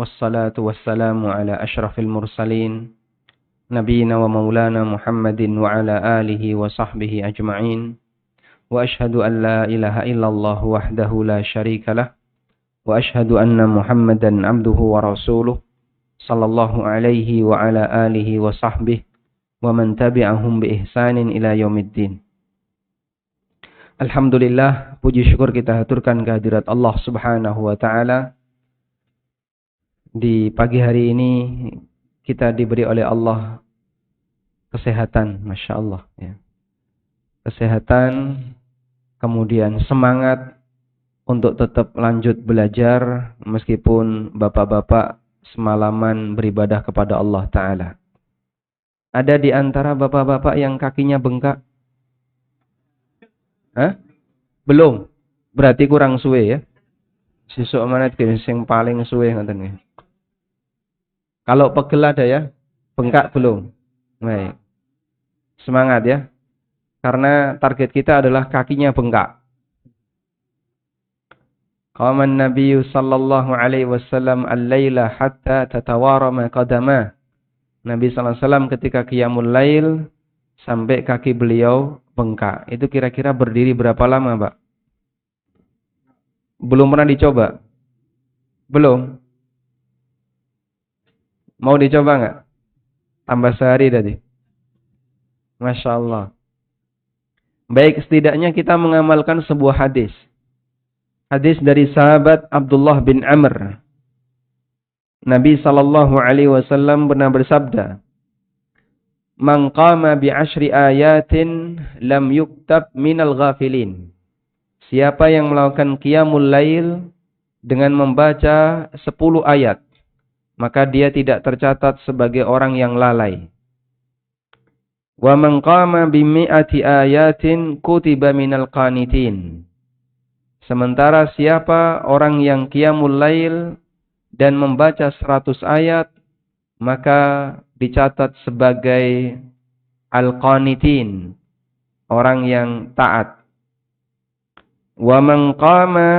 Wassalatu wassalamu ala ashrafil mursalin Nabiina wa maulana Muhammadin wa ala alihi wa sahbihi ajma'in. Wa ashhadu an la ilaha illallah wahdahu la syarika lah. Wa ashhadu anna Muhammadan abduhu wa rasuluh sallallahu alaihi wa ala alihi wa sahbihi wa man tabi'ahum bi ihsanin ila yaumiddin. Alhamdulillah, puji syukur kita haturkan kehadirat Allah Subhanahu wa taala. Di pagi hari ini kita diberi oleh Allah kesehatan, Masya Allah ya. Kesehatan, kemudian semangat untuk tetap lanjut belajar meskipun bapak-bapak semalaman beribadah kepada Allah Ta'ala. Ada di antara bapak-bapak yang kakinya bengkak? Hah? Belum? Berarti kurang suwe ya? Sisuk manat sing paling suwe ngoten ya. Kalau pegel ada ya? Bengkak belum? Baik. Semangat ya. Karena target kita adalah kakinya bengkak. Qaman Nabi sallallahu alaihi wasallam al-laila hatta tatawarama qadama. Nabi sallallahu alaihi wasallam ketika qiyamul lail sampai kaki beliau bengkak. Itu kira-kira berdiri berapa lama, Pak? Belum pernah dicoba? Belum? Mau dicoba enggak? Tambah sehari tadi. Masya Allah. Baik, setidaknya kita mengamalkan sebuah hadis. Hadis dari sahabat Abdullah bin Amr. Nabi sallallahu alaihi wasallam pernah bersabda, "Man qama bi 'ashri ayatin lam yuktab minal ghafilin." Siapa yang melakukan qiyamul lail dengan membaca 10 ayat, maka dia tidak tercatat sebagai orang yang lalai. Wa man qama bi mi'ati ayatin kutiba minal qanitin. Sementara siapa orang yang qiyamul lail dan membaca 100 ayat, maka dicatat sebagai al-qanitin, orang yang taat. Wa man qama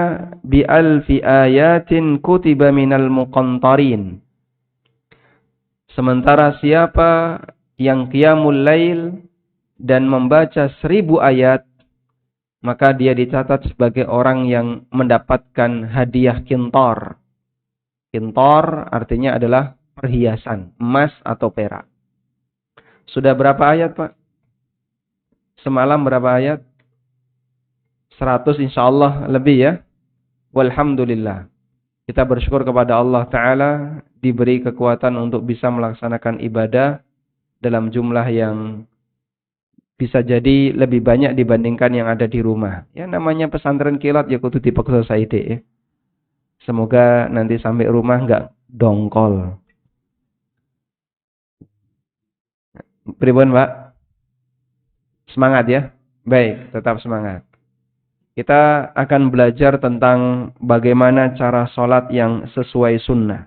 bi alfi ayatin kutiba minal muqantarin. Sementara siapa yang qiyamul lail dan membaca 1000 ayat, maka dia dicatat sebagai orang yang mendapatkan hadiah qintar. Qintar artinya adalah perhiasan, emas atau perak. Sudah berapa ayat, Pak? Semalam berapa ayat? 100 insyaallah lebih ya. Walhamdulillah. Kita bersyukur kepada Allah Ta'ala diberi kekuatan untuk bisa melaksanakan ibadah dalam jumlah yang bisa jadi lebih banyak dibandingkan yang ada di rumah. Ya namanya pesantren kilat ya kudu dipaksa saide ya. Semoga nanti sampai rumah enggak dongkol. Pripun, Pak? Semangat ya? Baik, tetap semangat. Kita akan belajar tentang bagaimana cara sholat yang sesuai sunnah.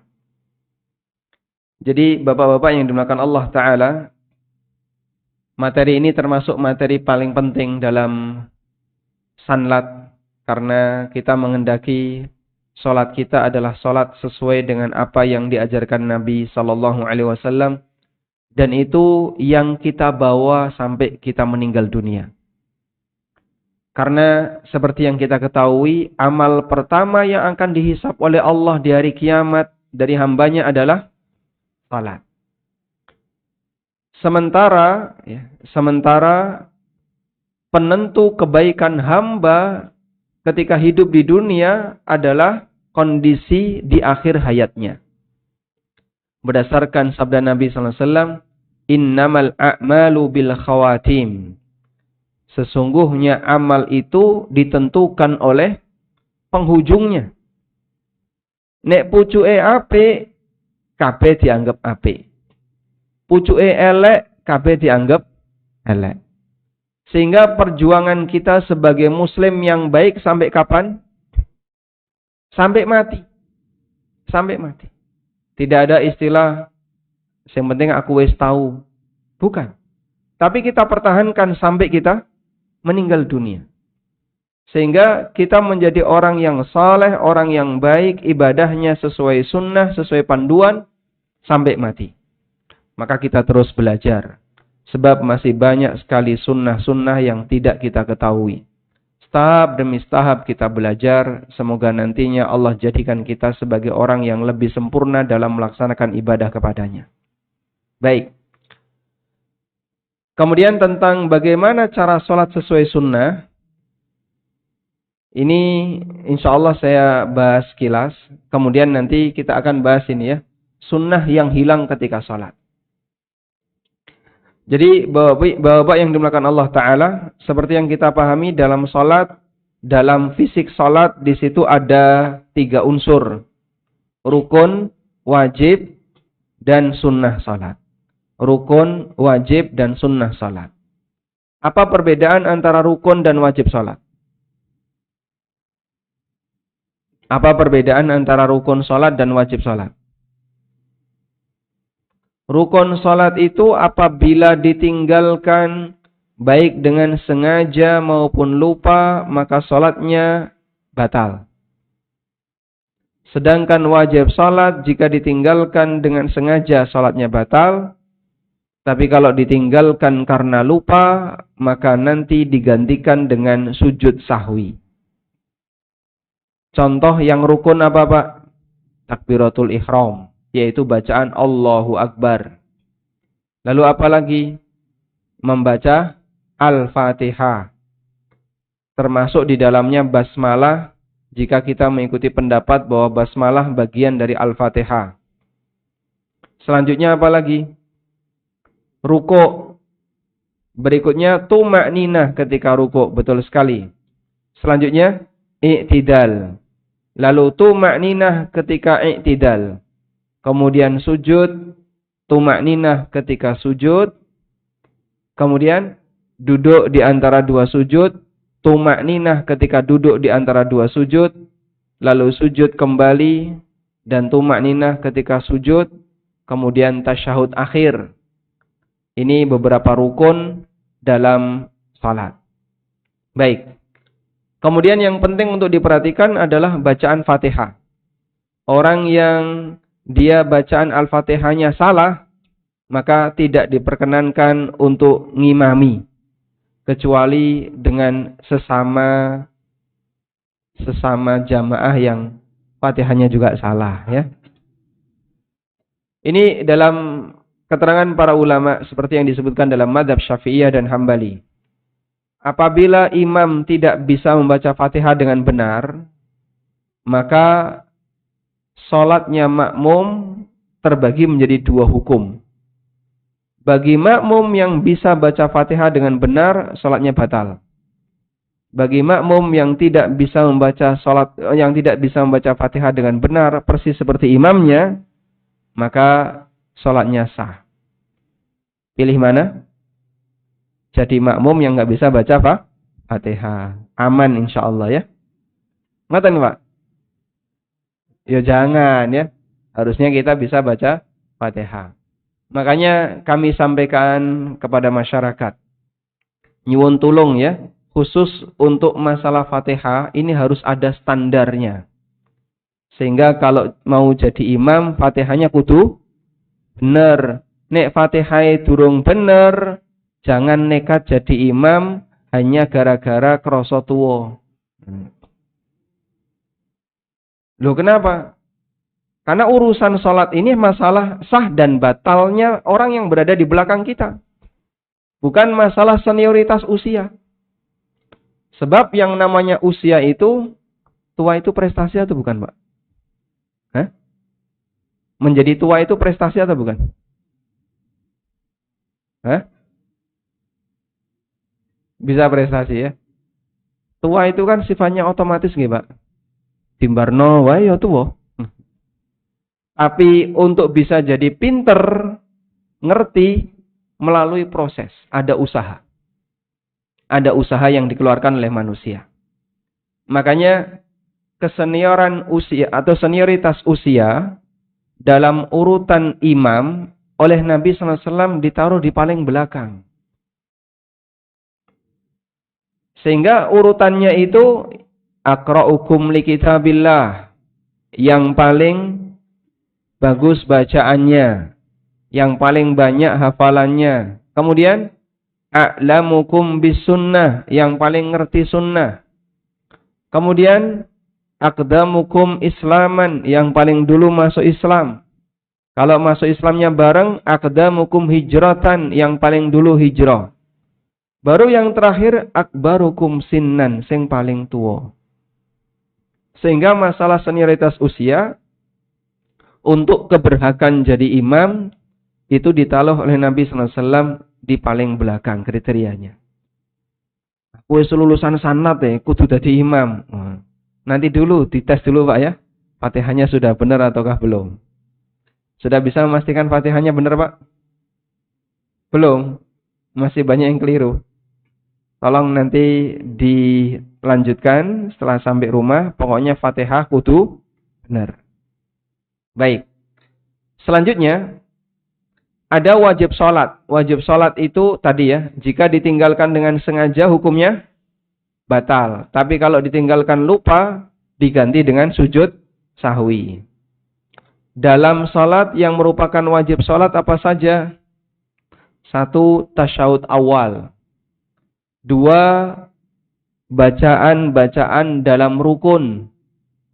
Jadi bapak-bapak yang dimuliakan Allah Ta'ala, materi ini termasuk materi paling penting dalam sanlat. Karena kita mengendaki sholat kita adalah sholat sesuai dengan apa yang diajarkan Nabi Sallallahu Alaihi Wasallam. Dan itu yang kita bawa sampai kita meninggal dunia. Karena seperti yang kita ketahui, amal pertama yang akan dihisap oleh Allah di hari kiamat dari hambanya adalah salat. Sementara penentu kebaikan hamba ketika hidup di dunia adalah kondisi di akhir hayatnya. Berdasarkan sabda Nabi sallallahu alaihi wasallam, "Innamal a'malu bil khawatim." Sesungguhnya amal itu ditentukan oleh penghujungnya. Nek pucuke apik, kabeh dianggap apik. Pucuke elek, kabeh dianggap elek. Sehingga perjuangan kita sebagai muslim yang baik sampai kapan? Sampai mati. Sampai mati. Tidak ada istilah yang penting aku wis tahu. Bukan. Tapi kita pertahankan sampai kita meninggal dunia. Sehingga kita menjadi orang yang saleh, orang yang baik, ibadahnya sesuai sunnah, sesuai panduan, sampai mati. Maka kita terus belajar. Sebab masih banyak sekali sunnah-sunnah yang tidak kita ketahui. Tahap demi tahap kita belajar. Semoga nantinya Allah jadikan kita sebagai orang yang lebih sempurna dalam melaksanakan ibadah kepadanya. Baik. Kemudian tentang bagaimana cara sholat sesuai sunnah. Ini insya Allah saya bahas kilas. Kemudian nanti kita akan bahas ini ya. Sunnah yang hilang ketika sholat. Jadi bapak-bapak yang dimuliakan Allah Ta'ala. Seperti yang kita pahami dalam sholat. Dalam fisik sholat di situ ada 3 unsur. Rukun, wajib, dan sunnah sholat. Rukun, wajib, dan sunnah sholat. Apa perbedaan antara rukun dan wajib sholat? Apa perbedaan antara rukun sholat dan wajib sholat? Rukun sholat itu apabila ditinggalkan baik dengan sengaja maupun lupa, maka sholatnya batal. Sedangkan wajib sholat jika ditinggalkan dengan sengaja sholatnya batal. Tapi kalau ditinggalkan karena lupa, maka nanti digantikan dengan sujud sahwi. Contoh yang rukun apa Pak? Takbiratul ihram, yaitu bacaan Allahu Akbar. Lalu apa lagi? Membaca Al-Fatihah. Termasuk di dalamnya basmalah, jika kita mengikuti pendapat bahwa basmalah bagian dari Al-Fatihah. Selanjutnya apa lagi? Ruku'. Berikutnya tuma'ninah ketika ruku'. Betul sekali. Selanjutnya i'tidal. Lalu tuma'ninah ketika i'tidal. Kemudian sujud, tuma'ninah ketika sujud. Kemudian duduk di antara 2 sujud, tuma'ninah ketika duduk di antara 2 sujud. Lalu sujud kembali dan tuma'ninah ketika sujud. Kemudian tasyahud akhir. Ini beberapa rukun dalam salat. Baik. Kemudian yang penting untuk diperhatikan adalah bacaan Fatihah. Orang yang dia bacaan Al-Fatihahnya salah, maka tidak diperkenankan untuk ngimami. Kecuali dengan sesama jamaah yang Fatihahnya juga salah. Ya. Ini dalam keterangan para ulama seperti yang disebutkan dalam mazhab Syafi'iyah dan Hambali. Apabila imam tidak bisa membaca Fatihah dengan benar, maka salatnya makmum terbagi menjadi 2 hukum. Bagi makmum yang bisa baca Fatihah dengan benar, salatnya batal. Bagi makmum yang tidak bisa membaca Fatihah dengan benar persis seperti imamnya, maka salatnya sah. Pilih mana? Jadi makmum yang nggak bisa baca Fatihah. Aman insyaallah ya. Ngoten Pak? Ya jangan ya. Harusnya kita bisa baca Fatihah. Makanya kami sampaikan kepada masyarakat. Nyuwun tulung ya. Khusus untuk masalah Fatihah ini harus ada standarnya. Sehingga kalau mau jadi imam Fatihahnya kudu bener. Nek Fatihah durung bener, jangan nekat jadi imam hanya gara-gara krasa tuwa. Loh kenapa? Karena urusan sholat ini masalah sah dan batalnya orang yang berada di belakang kita. Bukan masalah senioritas usia. Sebab yang namanya usia itu, tua itu prestasi atau bukan Pak? Hah? Menjadi tua itu prestasi atau bukan? Hah? Bisa prestasi ya. Tua itu kan sifatnya otomatis nggih, Pak. Timbarno wae ya tuwa. Tapi untuk bisa jadi pinter, ngerti melalui proses, ada usaha. Ada usaha yang dikeluarkan oleh manusia. Makanya kesenioran usia atau senioritas usia dalam urutan imam oleh Nabi SAW ditaruh di paling belakang. Sehingga urutannya itu aqra'ukum li kitabillah, yang paling bagus bacaannya, yang paling banyak hafalannya. Kemudian a'lamukum bis sunnah, yang paling ngerti sunnah. Kemudian aqdamukum islaman, yang paling dulu masuk Islam. Kalau masuk Islamnya bareng, aqdamukum hijratan, yang paling dulu hijrah. Baru yang terakhir akbarukum sinnan, sing paling tua. Sehingga masalah senioritas usia untuk keberhakan jadi imam itu ditaruh oleh Nabi SAW di paling belakang kriterianya. Aku lulusan sanad kudu dadi imam. Nanti dulu dites dulu Pak ya. Fatihahnya sudah benar ataukah belum? Sudah bisa memastikan Fatihahnya benar Pak? Belum. Masih banyak yang keliru. Tolong nanti dilanjutkan setelah sampai rumah. Pokoknya Fatihah kudu benar. Baik. Selanjutnya ada wajib sholat. Wajib sholat itu tadi ya, jika ditinggalkan dengan sengaja hukumnya batal. Tapi kalau ditinggalkan lupa, diganti dengan sujud sahwi. Dalam sholat yang merupakan wajib sholat apa saja? 1. Tasyahud awal. 2. Bacaan-bacaan dalam rukun.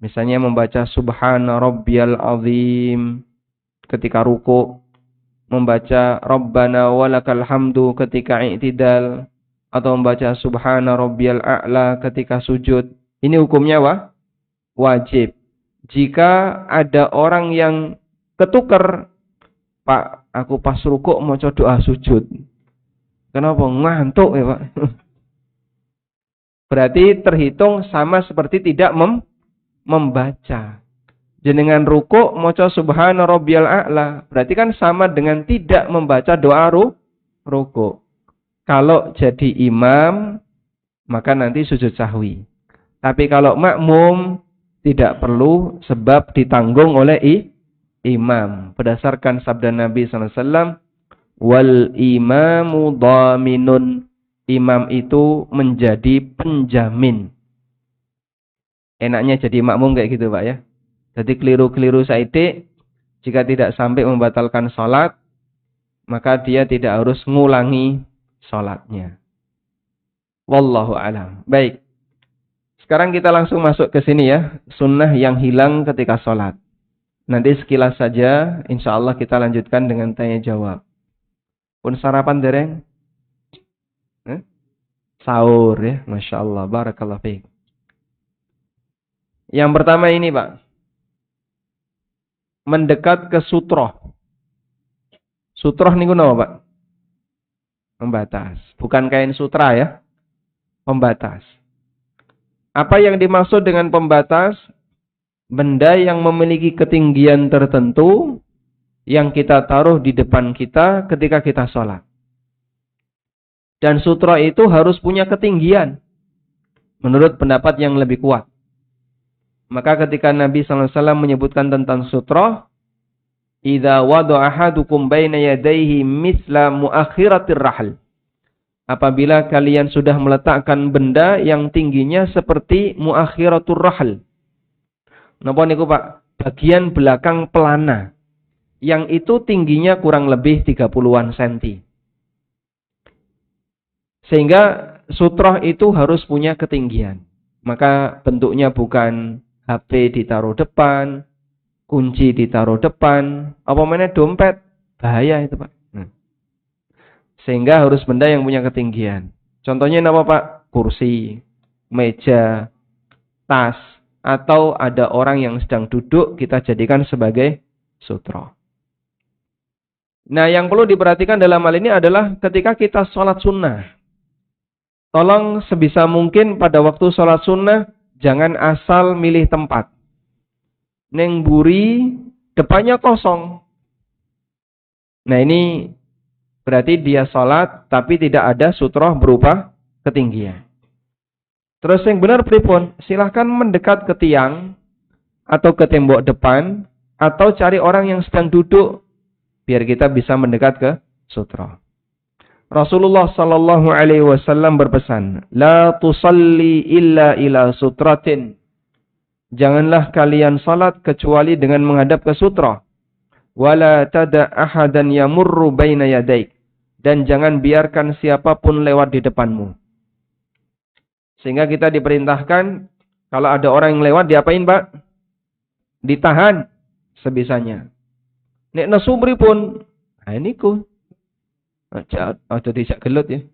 Misalnya membaca Subhana Rabbiyal Azim ketika ruku'. Membaca Rabbana walakal hamdu ketika i'tidal, atau membaca Subhana Rabbiyal A'la ketika sujud. Ini hukumnya wajib. Jika ada orang yang ketuker, Pak, aku pas rukuk mau doa sujud. Kenapa? Ngantuk ya Pak. Berarti terhitung sama seperti tidak membaca. Jenengan rukuk maca Subhana Rabbiyal A'la, berarti kan sama dengan tidak membaca doa rukuk. Kalau jadi imam, maka nanti sujud sahwi. Tapi kalau makmum, tidak perlu sebab ditanggung oleh imam. Berdasarkan sabda Nabi SAW, wal imamu dhaminun. Imam itu menjadi penjamin. Enaknya jadi makmum kayak gitu Pak ya. Jadi keliru-keliru saidik, jika tidak sampai membatalkan sholat, maka dia tidak harus ngulangi sholatnya. Wallahu a'lam. Baik. Sekarang kita langsung masuk ke sini ya. Sunnah yang hilang ketika sholat. Nanti sekilas saja, insya Allah kita lanjutkan dengan tanya jawab. Pun sarapan dereng? Sahur ya. Masya Allah. Barakallah fiik. Yang pertama ini Pak. Mendekat ke sutroh. Sutroh niku napa Pak? Pembatas. Bukan kain sutra ya. Pembatas. Apa yang dimaksud dengan pembatas? Benda yang memiliki ketinggian tertentu yang kita taruh di depan kita ketika kita sholat. Dan sutroh itu harus punya ketinggian. Menurut pendapat yang lebih kuat. Maka ketika Nabi SAW menyebutkan tentang sutroh, idza wada'a ahadukum baina yadayhi misla muakhiratir rahl. Apabila kalian sudah meletakkan benda yang tingginya seperti muakhiratur rahl. Napa niku Pak? Bagian belakang pelana. Yang itu tingginya kurang lebih 30-an senti. Sehingga sutroh itu harus punya ketinggian. Maka bentuknya bukan HP ditaruh depan, kunci ditaruh depan, apa namanya dompet, bahaya itu Pak. Sehingga harus benda yang punya ketinggian. Contohnya apa Pak? Kursi, meja, tas, atau ada orang yang sedang duduk kita jadikan sebagai sutroh. Nah yang perlu diperhatikan dalam hal ini adalah ketika kita sholat sunnah. Tolong sebisa mungkin pada waktu sholat sunnah, jangan asal milih tempat. Neng buri, depannya kosong. Nah ini berarti dia sholat, tapi tidak ada sutroh berupa ketinggian. Terus yang benar pripun, silahkan mendekat ke tiang, atau ke tembok depan, atau cari orang yang sedang duduk, biar kita bisa mendekat ke sutroh. Rasulullah sallallahu alaihi wasallam berpesan, "La tusalli illa ila sutratin." Janganlah kalian salat kecuali dengan menghadap ke sutra. Wala tada ahadan yamurru baina yadaik. Dan jangan biarkan siapapun lewat di depanmu. Sehingga kita diperintahkan, kalau ada orang yang lewat, diapain, Pak? Ditahan sebisanya. Nek nasubri pun, nah ini ku. Jadi sak gelut ya.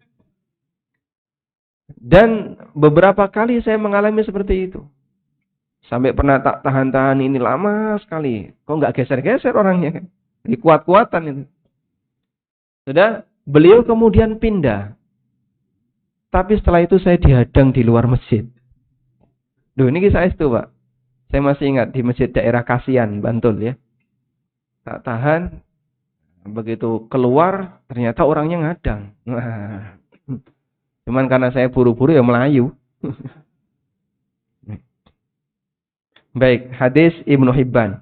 Dan beberapa kali saya mengalami seperti itu. Sampai pernah tak tahan-tahan ini lama sekali. Kok nggak geser-geser orangnya kan? Kuat-kuatan itu. Sudah, beliau kemudian pindah. Tapi setelah itu saya dihadang di luar masjid. Duh, ini kisah itu, Pak. Saya masih ingat di masjid daerah Kasian, Bantul ya. Tak tahan. Begitu keluar, ternyata orangnya ngadang. Cuman karena saya buru-buru ya Melayu. Baik, hadis Ibnu Hibban.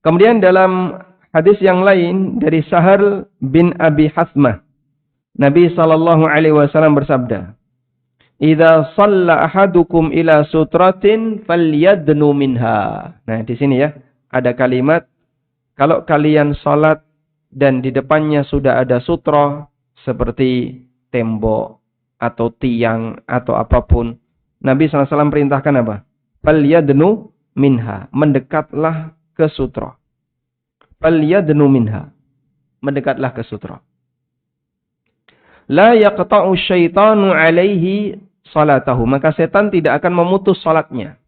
Kemudian dalam hadis yang lain dari Sahal bin Abi Hasmah, Nabi sallallahu alaihi wasallam bersabda, "Idza shalla ahadukum ila sutratin falyadnu minha." Nah, di sini ya, ada kalimat kalau kalian salat dan di depannya sudah ada sutra seperti tembok atau tiang atau apapun, Nabi sallallahu alaihi wasallam perintahkan apa? Falyadnu minha, mendekatlah ke sutra. Falyadnu minha, mendekatlah ke sutra. La yaqta'u syaitanu alaihi salatahu, maka setan tidak akan memutus salatnya.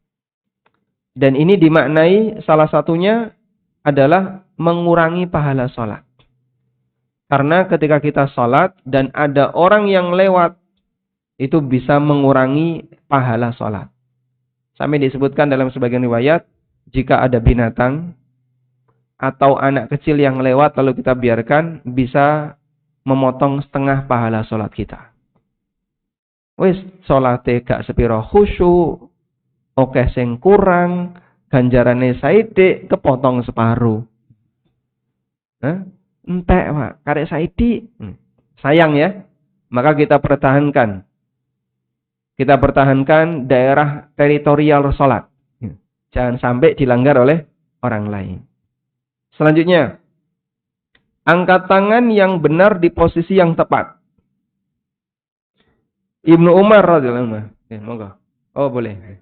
Dan ini dimaknai salah satunya adalah mengurangi pahala salat. Karena ketika kita salat dan ada orang yang lewat, itu bisa mengurangi pahala salat. Sampai disebutkan dalam sebagian riwayat, jika ada binatang atau anak kecil yang lewat lalu kita biarkan, bisa memotong setengah pahala sholat kita. Wis sholate gak sepiro khusyuk, oke sing kurang, ganjarane saithik kepotong separuh. Entek, Pak, karek saithik. Sayang ya. Maka kita pertahankan. Kita pertahankan daerah teritorial sholat. Jangan sampai dilanggar oleh orang lain. Selanjutnya, angkat tangan yang benar di posisi yang tepat. Ibnu Umar radhiyallahu anhu. Monggo. Oh, boleh.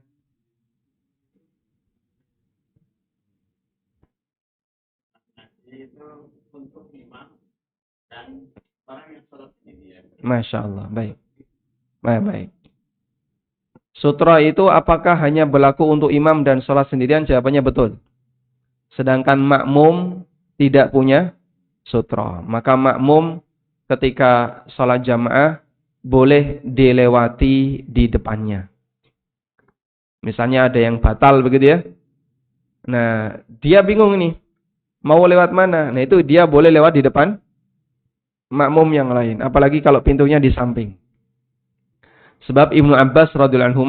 Masya Allah. Baik. Baik. Sutra itu apakah hanya berlaku untuk imam dan sholat sendirian? Jawabannya betul. Sedangkan makmum tidak punya sutra. Maka makmum ketika sholat jamaah boleh dilewati di depannya. Misalnya ada yang batal begitu ya. Nah, dia bingung nih. Mau lewat mana? Nah, itu dia boleh lewat di depan makmum yang lain. Apalagi kalau pintunya di samping. Sebab Ibnu Abbas radhiyallahu anhu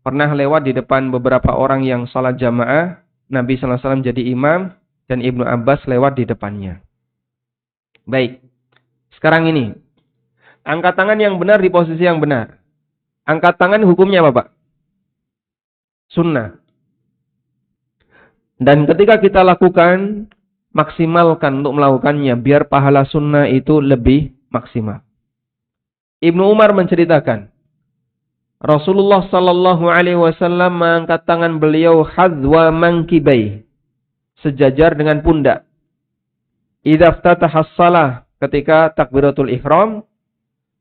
pernah lewat di depan beberapa orang yang salat jamaah, Nabi sallallahu alaihi wasallam jadi imam dan Ibnu Abbas lewat di depannya. Baik. Sekarang ini, angkat tangan yang benar di posisi yang benar. Angkat tangan hukumnya apa, Pak? Sunnah. Dan ketika kita lakukan, maksimalkan untuk melakukannya biar pahala sunnah itu lebih maksimal. Ibnu Umar menceritakan, Rasulullah sallallahu alaihi wasallam mengangkat tangan beliau hadzwa mankibai, sejajar dengan pundak. Idza ftataha shalah, ketika takbiratul ihram,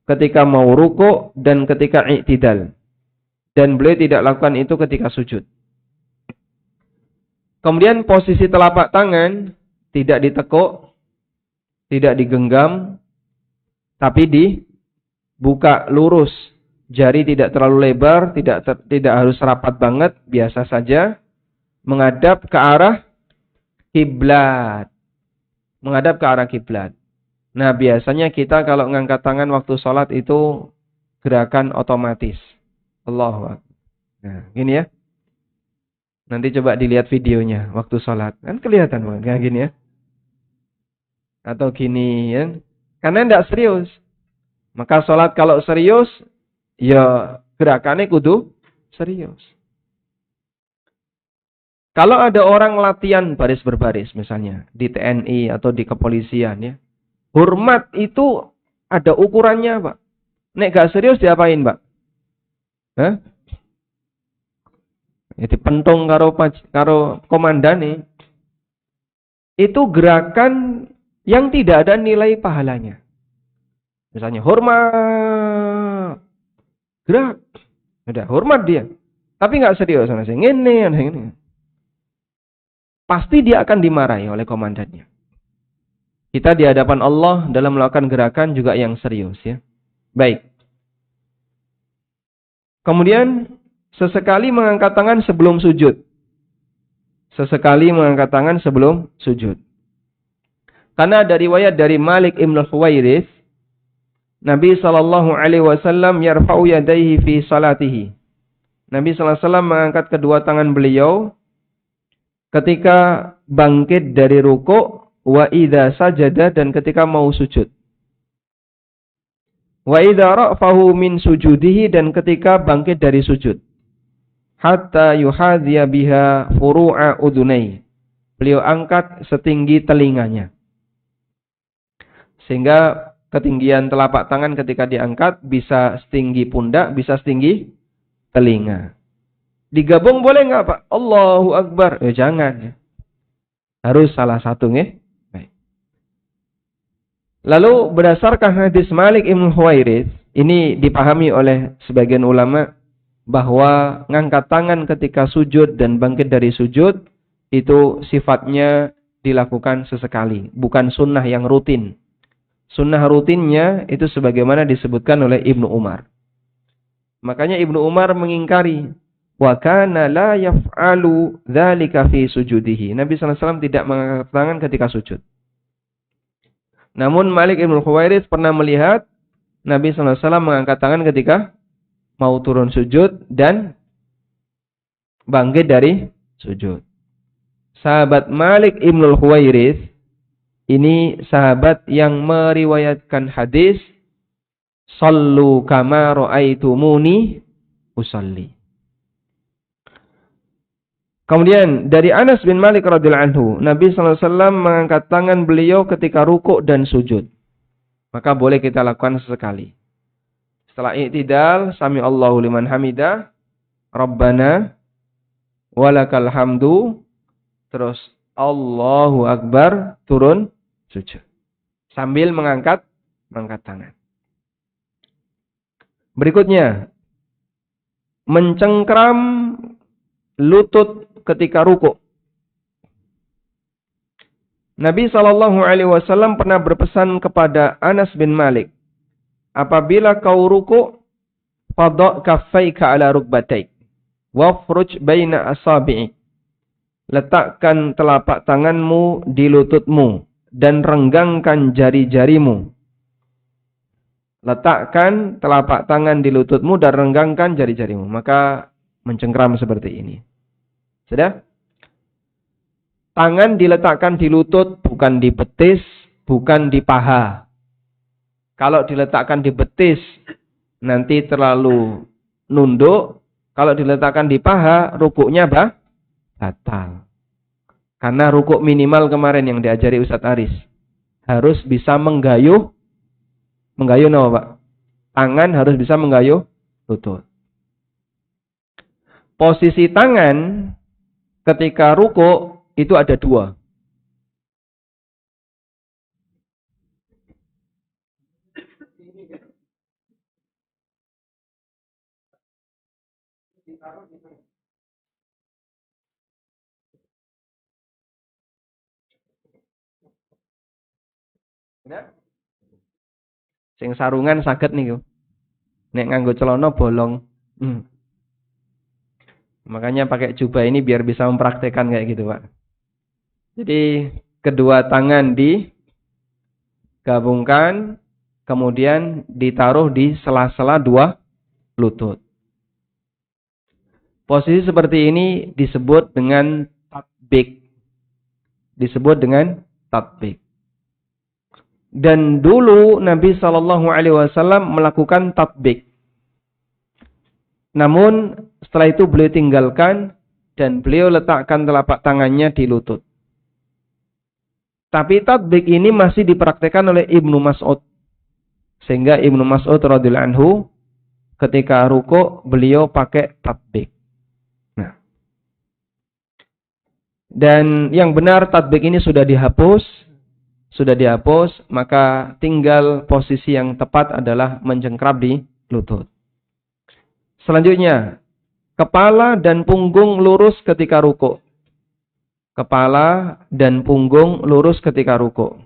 ketika mau ruku dan ketika i'tidal. Dan beliau tidak lakukan itu ketika sujud. Kemudian posisi telapak tangan tidak ditekuk, tidak digenggam, tapi dibuka lurus. Jari tidak terlalu lebar, tidak harus rapat banget, biasa saja. Menghadap ke arah kiblat. Menghadap ke arah kiblat. Nah, biasanya kita kalau ngangkat tangan waktu sholat itu gerakan otomatis. Allahu Akbar. Nah, gini ya. Nanti coba dilihat videonya waktu sholat. Kan kelihatan banget, kayak gini ya. Atau gini ya. Karena tidak serius. Maka sholat kalau serius, ya gerakannya kudu serius. Kalau ada orang latihan baris berbaris misalnya di TNI atau di kepolisian ya, hormat itu ada ukurannya, Pak. Nek gak serius diapain, Pak? Hah? Jadi pentung karo komandan nih. Itu gerakan yang tidak ada nilai pahalanya. Misalnya hormat, gerak, udah hormat dia. Tapi nggak serius sama saya. Ini. Pasti dia akan dimarahi oleh komandannya. Kita di hadapan Allah dalam melakukan gerakan juga yang serius ya. Baik. Kemudian sesekali mengangkat tangan sebelum sujud. Sesekali mengangkat tangan sebelum sujud. Karena ada riwayat dari Malik Ibn Huwairits, Nabi SAW yarfa'u yadaihi fi salatihi. Nabi SAW mengangkat kedua tangan beliau ketika bangkit dari rukuk, wa idza sajada, dan ketika mau sujud. Wa idza ra'fahu min sujudihi, dan ketika bangkit dari sujud. Hatta yuhadhiya biha furu'a udunai. Beliau angkat setinggi telinganya. Sehingga ketinggian telapak tangan ketika diangkat bisa setinggi pundak, bisa setinggi telinga. Digabung boleh nggak, Pak? Allahu Akbar. Jangan ya. Harus salah satu ya. Baik. Lalu berdasarkan hadis Malik Ibn Huwairits, ini dipahami oleh sebagian ulama bahwa ngangkat tangan ketika sujud dan bangkit dari sujud itu sifatnya dilakukan sesekali, bukan sunnah yang rutin. Sunnah rutinnya itu sebagaimana disebutkan oleh Ibnu Umar. Makanya Ibnu Umar mengingkari, wa kana la yaf'alu dzalika fi sujudihi. Nabi SAW tidak mengangkat tangan ketika sujud. Namun Malik Ibn Huwairits pernah melihat Nabi SAW mengangkat tangan ketika mau turun sujud dan bangkit dari sujud. Sahabat Malik Ibn Huwairits ini sahabat yang meriwayatkan hadis sallu kama ra'aitumuni usalli. Kemudian dari Anas bin Malik radhiyallahu anhu, Nabi SAW mengangkat tangan beliau ketika rukuk dan sujud. Maka boleh kita lakukan sesekali. Setelah i'tidal, sami Allahu liman hamidah, Rabbana walakal hamdu, terus Allahu Akbar, turun sujud. Sambil mengangkat tangan. Berikutnya, mencengkram lutut ketika rukuk. Nabi SAW pernah berpesan kepada Anas bin Malik, apabila kau rukuk, fadha' kaffaika ala rukbataik, wafruj baina asabi'ik. Letakkan telapak tanganmu di lututmu dan renggangkan jari-jarimu. Letakkan telapak tangan di lututmu dan renggangkan jari-jarimu. Maka mencengkram seperti ini. Sudah? Tangan diletakkan di lutut, bukan di betis, bukan di paha. Kalau diletakkan di betis, nanti terlalu nunduk. Kalau diletakkan di paha, rukuknya batal. Karena rukuk minimal kemarin yang diajari Ustadz Aris, harus bisa menggayuh apa, Pak? Tangan harus bisa menggayuh lutut. Posisi tangan ketika rukuk itu ada dua. Sing sarungan saged niku. Nek nganggo celana bolong. Makanya pakai jubah ini biar bisa mempraktekkan kayak gitu, Pak. Jadi kedua tangan digabungkan, kemudian ditaruh di sela-sela dua lutut. Posisi seperti ini disebut dengan tatbik. Dan dulu Nabi Shallallahu Alaihi Wasallam melakukan tatbik. Namun setelah itu beliau tinggalkan dan beliau letakkan telapak tangannya di lutut. Tapi tatbik ini masih dipraktekkan oleh Ibnu Mas'ud. Sehingga Ibnu Mas'ud radhiyallahu anhu ketika ruku beliau pakai tatbik. Nah. Dan yang benar tatbik ini sudah dihapus, maka tinggal posisi yang tepat adalah mencengkrap di lutut. Selanjutnya, kepala dan punggung lurus ketika ruku. Kepala dan punggung lurus ketika ruku.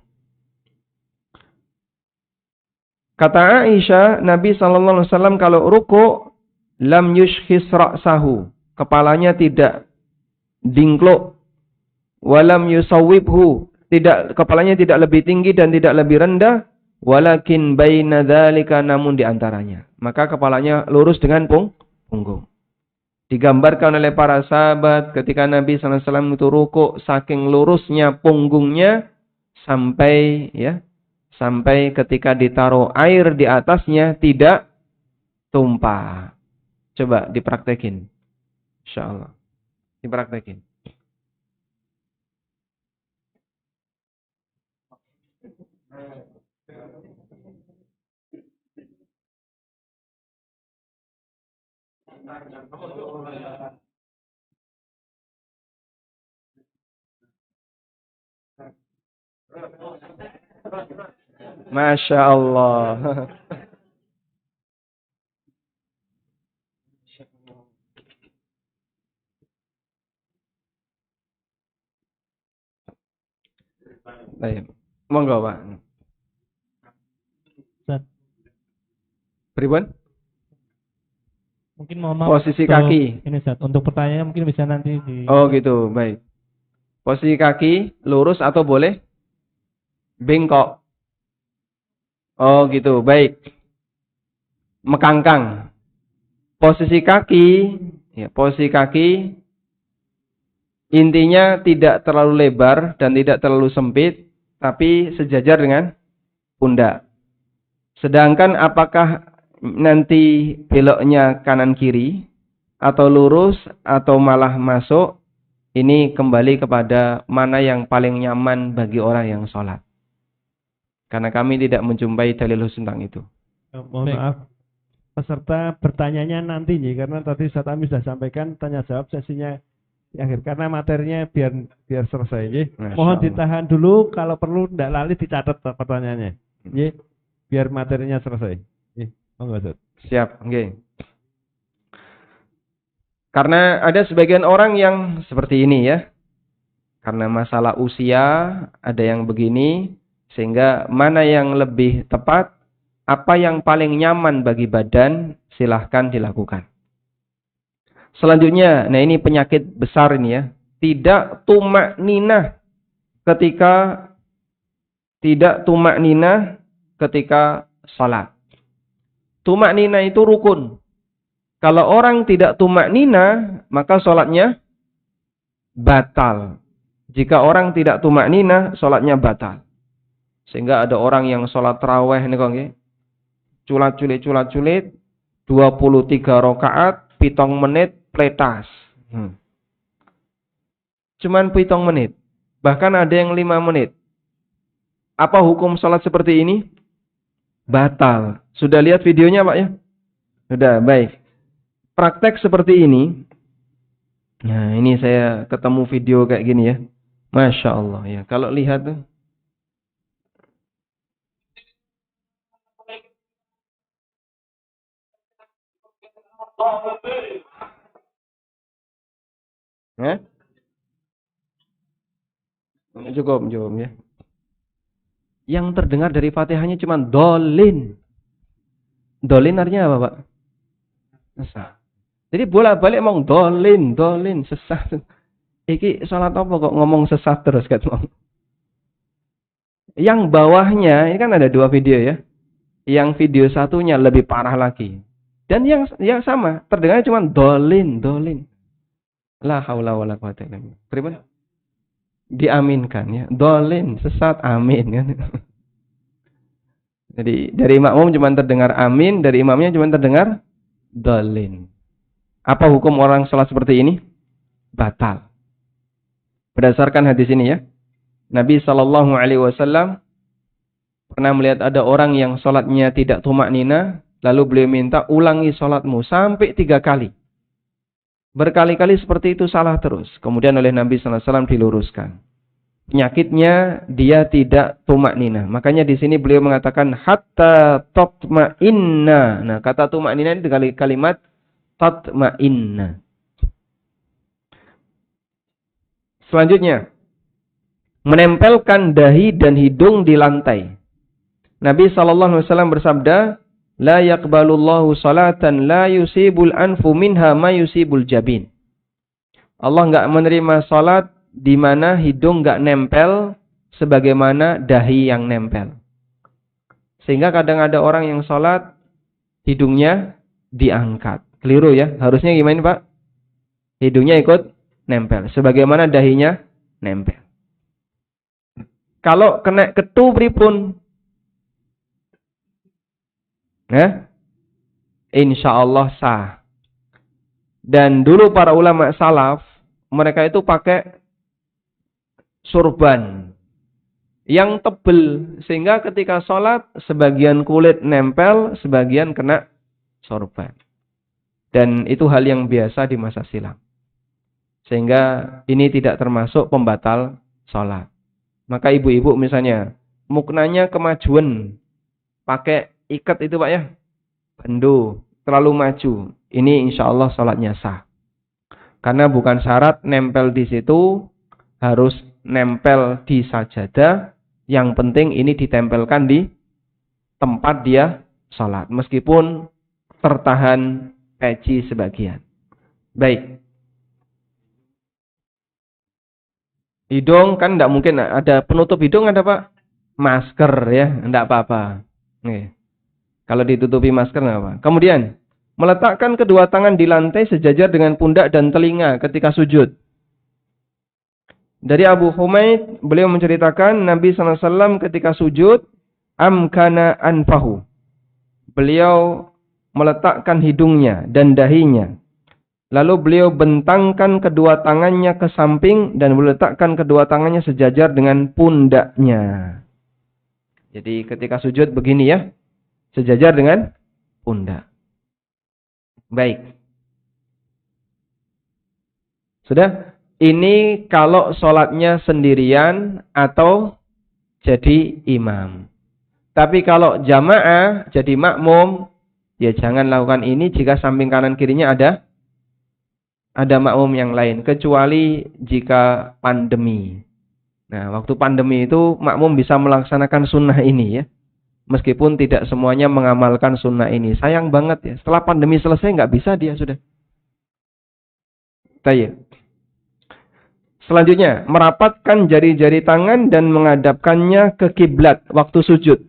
Kata Aisyah, Nabi SAW kalau ruku, lam yushkhis ra'sahu. Kepalanya tidak dingkluk. Walam yusawwibhu. Kepalanya tidak lebih tinggi dan tidak lebih rendah. Walakin baina dzalika, namun di antaranya. Maka kepalanya lurus dengan punggung. Digambarkan oleh para sahabat ketika Nabi SAW itu ruku, saking lurusnya punggungnya sampai ketika ditaruh air di atasnya tidak tumpah. Coba dipraktekin. Insyaallah. Dipraktekin. Masya Allah. Baik. Monggo, Pak. Ustaz, Pripun? mungkin mau maaf Posisi kaki. ini Ustaz, untuk pertanyaannya mungkin bisa nanti di. Oh gitu, baik. Posisi kaki lurus atau boleh bengkok? Oh gitu, baik. Mekangkang. Posisi kaki intinya tidak terlalu lebar dan tidak terlalu sempit, tapi sejajar dengan pundak. Sedangkan apakah nanti beloknya kanan kiri atau lurus atau malah masuk, ini kembali kepada mana yang paling nyaman bagi orang yang sholat. Karena kami tidak menjumpai dalil khusus tentang itu. Mohon maaf, peserta bertanyanya nanti nih, karena tadi Ustaz Ami sudah sampaikan tanya jawab sesinya di akhir, karena materinya biar selesai. Mohon ditahan dulu, kalau perlu tidak lali dicatat pertanyaannya, biar materinya selesai. Siap, okay. Karena ada sebagian orang yang seperti ini ya. Karena masalah usia, ada yang begini, sehingga mana yang lebih tepat, apa yang paling nyaman bagi badan, silahkan dilakukan. Selanjutnya, nah ini penyakit besar ini ya. Tidak tumak ninah ketika salat. Tumak nina itu rukun. Kalau orang tidak tumak nina, maka sholatnya batal. Jika orang tidak tumak nina, sholatnya batal. Sehingga ada orang yang sholat tarawih ini kok, culat-culit, 23 rakaat, 7 menit, pletas. Cuman 7 menit. Bahkan ada yang 5 menit. Apa hukum sholat seperti ini? Batal. Sudah lihat videonya Pak ya? Sudah, baik. Praktek seperti ini. Nah ini saya ketemu video kayak gini ya. Masya Allah ya. Kalau lihat tuh. Cukup ya. Yang terdengar dari Fatihahnya cuma dolin. Dolin artinya apa, Pak? Sesat. Jadi bolak-balik ngomong dolin, sesat. Iki salat apa kok ngomong sesat terus kan? Yang bawahnya, ini kan ada 2 video ya. Yang video satunya lebih parah lagi. Dan yang sama, terdengar cuma dolin. La haula wala quwata illa billah. Diaminkan ya. Dolin, sesat, amin kan. Jadi dari makmum cuma terdengar amin, dari imamnya cuma terdengar dhalin. Apa hukum orang salat seperti ini? Batal. Berdasarkan hadis ini ya. Nabi SAW pernah melihat ada orang yang salatnya tidak tumaknina, lalu beliau minta ulangi salatmu sampai 3 kali. Berkali-kali seperti itu salah terus. Kemudian oleh Nabi SAW diluruskan. Penyakitnya dia tidak tumaknina. Makanya di sini beliau mengatakan hatta tatma'inna. Nah, kata tumaknina ini dengan kalimat tatma'inna. Selanjutnya, menempelkan dahi dan hidung di lantai. Nabi SAW bersabda, la yaqbalullahu salatan la yusibul anfu minha ma yusibul jabin. Allah enggak menerima salat di mana hidung enggak nempel sebagaimana dahi yang nempel. Sehingga kadang ada orang yang salat hidungnya diangkat. Keliru ya. Harusnya gimana, Pak? Hidungnya ikut nempel sebagaimana dahinya nempel. Kalau kena ketu pripun? Insyaallah sah. Dan dulu para ulama salaf, mereka itu pakai surban yang tebel sehingga ketika sholat sebagian kulit nempel, sebagian kena sorban. Dan itu hal yang biasa di masa silam. Sehingga ini tidak termasuk pembatal sholat. Maka ibu-ibu misalnya muknanya kemajuan pakai ikat itu Pak ya, bandu terlalu maju, ini insya Allah sholatnya sah. Karena bukan syarat nempel di situ harus nempel di sajadah. Yang penting ini ditempelkan di tempat dia sholat. Meskipun tertahan peci sebagian. Baik. Hidung kan tidak mungkin ada penutup hidung ada Pak? Masker ya, tidak apa-apa. Nih. Kalau ditutupi masker tidak apa. Kemudian meletakkan kedua tangan di lantai sejajar dengan pundak dan telinga ketika sujud. Dari Abu Humaid, beliau menceritakan Nabi SAW ketika sujud, amkana anfahu. Beliau meletakkan hidungnya dan dahinya. Lalu beliau bentangkan kedua tangannya ke samping dan meletakkan kedua tangannya sejajar dengan pundaknya. Jadi ketika sujud begini ya, sejajar dengan pundak. Baik. Sudah? Ini kalau sholatnya sendirian atau jadi imam. Tapi kalau jamaah jadi makmum, ya jangan lakukan ini jika samping kanan kirinya ada makmum yang lain. Kecuali jika pandemi. Nah, waktu pandemi itu makmum bisa melaksanakan sunnah ini ya. Meskipun tidak semuanya mengamalkan sunnah ini. Sayang banget ya. Setelah pandemi selesai nggak bisa dia sudah. Tayyib. Selanjutnya, merapatkan jari-jari tangan dan menghadapkannya ke kiblat waktu sujud.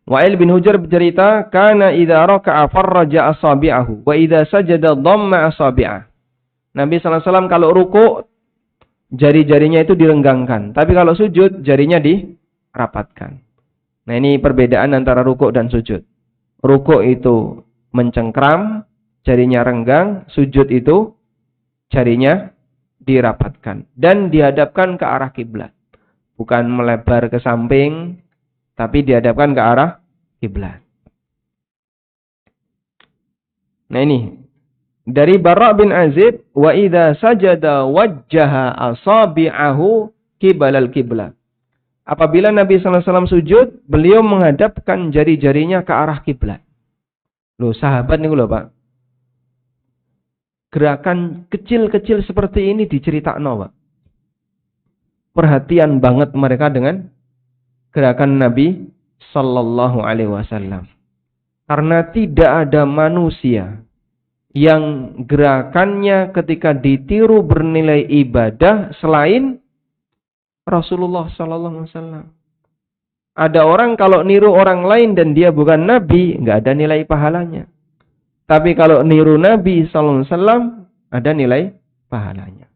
Wa'il bin Hujr bercerita, "Kana idza raka'a farraja asabi'ahu wa idza sajada dhamma asabi'ah." Nabi SAW kalau ruku jari-jarinya itu direnggangkan, tapi kalau sujud jarinya dirapatkan. Nah, ini perbedaan antara ruku dan sujud. Ruku itu mencengkram, jarinya renggang, sujud itu jarinya dirapatkan dan dihadapkan ke arah kiblat. Bukan melebar ke samping, tapi dihadapkan ke arah kiblat. Nah ini dari Bara' bin Azib, wa idza sajada wajjaha asabi'ahu qibalal kiblat. Apabila Nabi SAW sujud, beliau menghadapkan jari-jarinya ke arah kiblat. Loh sahabat nih loh Pak. Gerakan kecil-kecil seperti ini diceritakan Pak. Perhatian banget mereka dengan gerakan Nabi Sallallahu Alaihi Wasallam. Karena tidak ada manusia yang gerakannya ketika ditiru bernilai ibadah selain Rasulullah Sallallahu Alaihi Wasallam. Ada orang kalau niru orang lain dan dia bukan Nabi, nggak ada nilai pahalanya. Tapi kalau niru Nabi Sallallahu Alaihi Wasallam ada nilai pahalanya.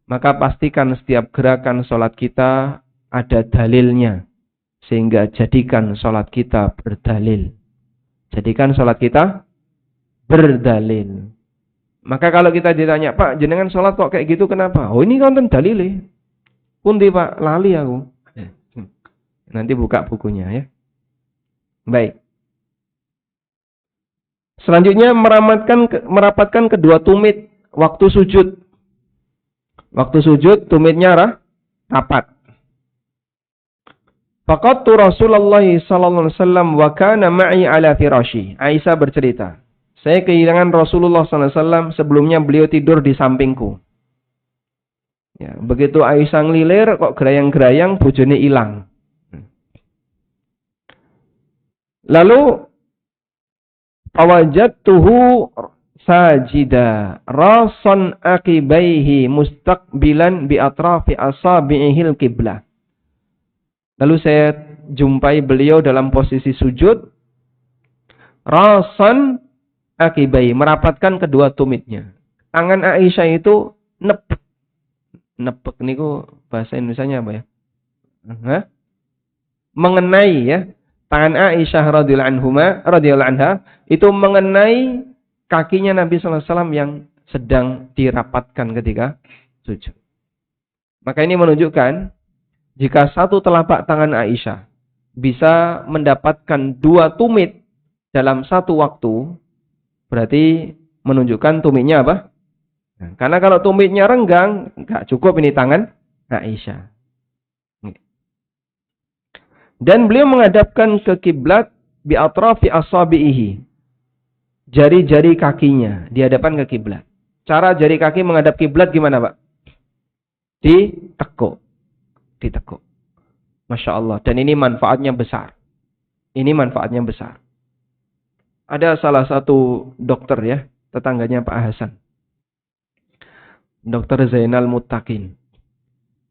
Maka pastikan setiap gerakan sholat kita ada dalilnya. Sehingga jadikan sholat kita berdalil. Jadikan sholat kita berdalil. Maka kalau kita ditanya, Pak, jenengan sholat kok kayak gitu kenapa? Oh, ini konten dalile. Pundi Pak, lali aku. Nanti buka bukunya ya. Baik. Selanjutnya merapatkan kedua tumit waktu sujud. Waktu sujud tumitnya rapat. Faqattu Rasulullah sallallahu alaihi wasallam wa kana ma'i ala firashi. Aisyah bercerita, saya kehilangan Rasulullah sallallahu alaihi wasallam sebelumnya beliau tidur di sampingku. Ya, begitu Aisyah ngelilir kok gerayang-gerayang bojone ilang. Lalu fawajadtuhu sajida rasan aqibaihi mustaqbilan bi atrafi asabi'ihil qiblah. Lalu saya jumpai beliau dalam posisi sujud. Rasan akibai, merapatkan kedua tumitnya. Tangan Aisyah itu nepek. Nepek niku bahasa Indonesianya apa ya? Mengenai ya. Tangan Aisyah radhiyallahu anha itu mengenai kakinya Nabi sallallahu alaihi wasallam yang sedang dirapatkan ketika sujud. Maka ini menunjukkan jika satu telapak tangan Aisyah bisa mendapatkan dua tumit dalam satu waktu, berarti menunjukkan tumitnya apa? Nah, karena kalau tumitnya renggang, nggak cukup ini tangan Aisyah. Dan beliau menghadapkan ke kiblat bi atrafi asabihi. Jari-jari kakinya dihadapkan ke kiblat. Cara jari kaki menghadap kiblat gimana, Pak? Ditekuk. Masya Allah. Dan ini manfaatnya besar. Ada salah satu dokter ya, tetangganya Pak Hasan. Dokter Zainal Muttaqin.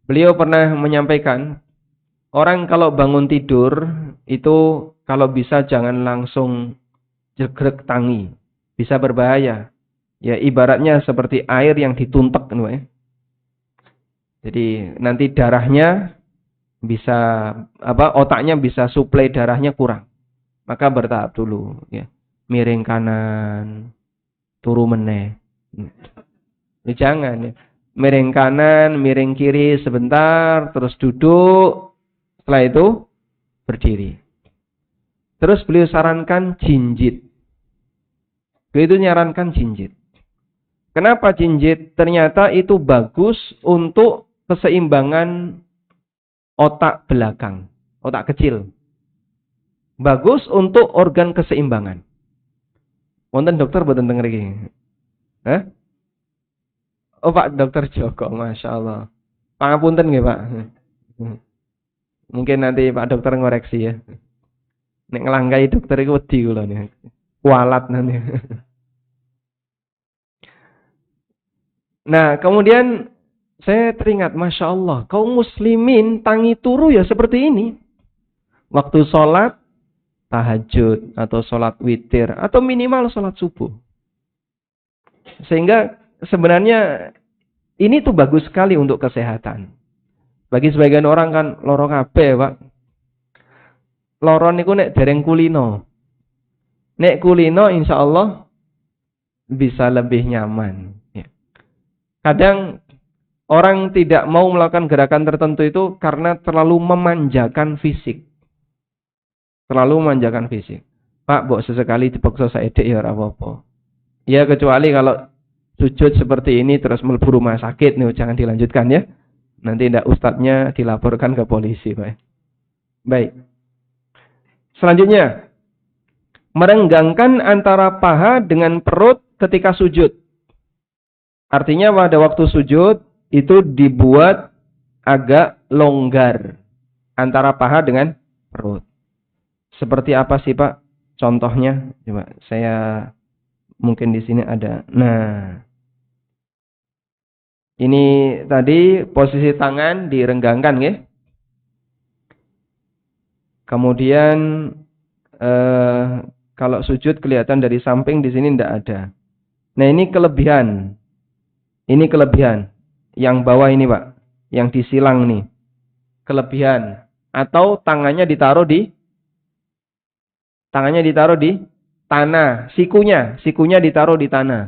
Beliau pernah menyampaikan, orang kalau bangun tidur, itu kalau bisa jangan langsung jegrek tangi. Bisa berbahaya. Ya ibaratnya seperti air yang dituntek. Ya. Jadi nanti darahnya bisa otaknya bisa suplai darahnya kurang. Maka bertahap dulu ya. Miring kanan, turu meneh. Ya, jangan ya. Miring kanan, miring kiri sebentar, terus duduk. Setelah itu berdiri. Terus beliau sarankan jinjit. Beliau itu nyarankan jinjit. Kenapa jinjit? Ternyata itu bagus untuk keseimbangan otak belakang, otak kecil. Bagus untuk organ keseimbangan. Wonten dokter boten teng mriki. Oh Pak Dokter Joko, Masya Allah. Pangapunten nggih Pak. Mungkin nanti Pak Dokter ngoreksi ya. Nek ngelangkai dokter iku wedi kula nih. Kualat nanti. Nah, kemudian saya teringat, Masya Allah, kaum muslimin tangi turu ya seperti ini. Waktu sholat, tahajud, atau sholat witir, atau minimal sholat subuh. Sehingga sebenarnya ini tuh bagus sekali untuk kesehatan. Bagi sebagian orang kan loro kabeh, Pak. Loro niku nek dereng kulino. Nek kulino insya Allah bisa lebih nyaman. Ya. Kadang orang tidak mau melakukan gerakan tertentu itu karena terlalu memanjakan fisik. Terlalu memanjakan fisik. Pak, mbok sesekali dipaksa saedek ya ora apa-apa. Ya kecuali kalau sujud seperti ini terus mlebu rumah sakit nih, jangan dilanjutkan ya. Nanti ndak ustadznya dilaporkan ke polisi, Pak. Baik. Selanjutnya, merenggangkan antara paha dengan perut ketika sujud. Artinya pada waktu sujud itu dibuat agak longgar antara paha dengan perut. Seperti apa sih Pak? Contohnya, coba saya mungkin di sini ada. Nah, ini tadi posisi tangan direnggangkan ya. Kemudian kalau sujud kelihatan dari samping, di sini tidak ada. Nah ini kelebihan. Yang bawah ini Pak, yang disilang nih. Kelebihan. atau tangannya ditaruh di tanah, sikunya ditaruh di tanah.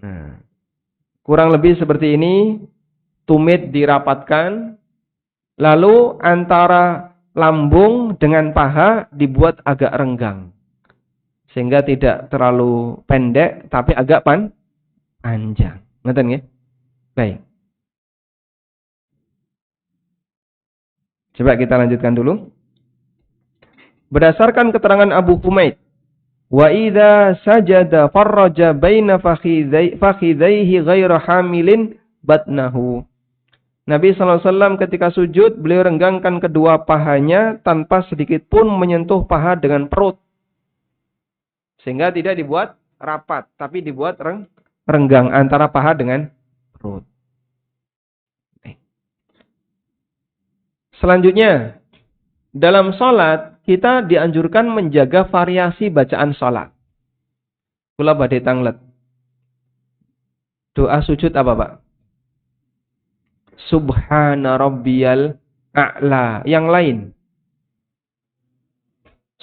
Nah, kurang lebih seperti ini, tumit dirapatkan, lalu antara lambung dengan paha dibuat agak renggang. Sehingga tidak terlalu pendek, tapi agak panjang. Ngerti nggih? Baik. Coba kita lanjutkan dulu. Berdasarkan keterangan Abu Humaid, wa idza sajada farraja baina fakhidhaihi ghaira hamilin batnahu. Nabi SAW ketika sujud, beliau renggangkan kedua pahanya tanpa sedikit pun menyentuh paha dengan perut. Sehingga tidak dibuat rapat, tapi dibuat renggang antara paha dengan perut. Selanjutnya, dalam sholat, kita dianjurkan menjaga variasi bacaan sholat. Kula badhe tanglet. Doa sujud apa, Pak? Subhana rabbiyal a'la. Yang lain.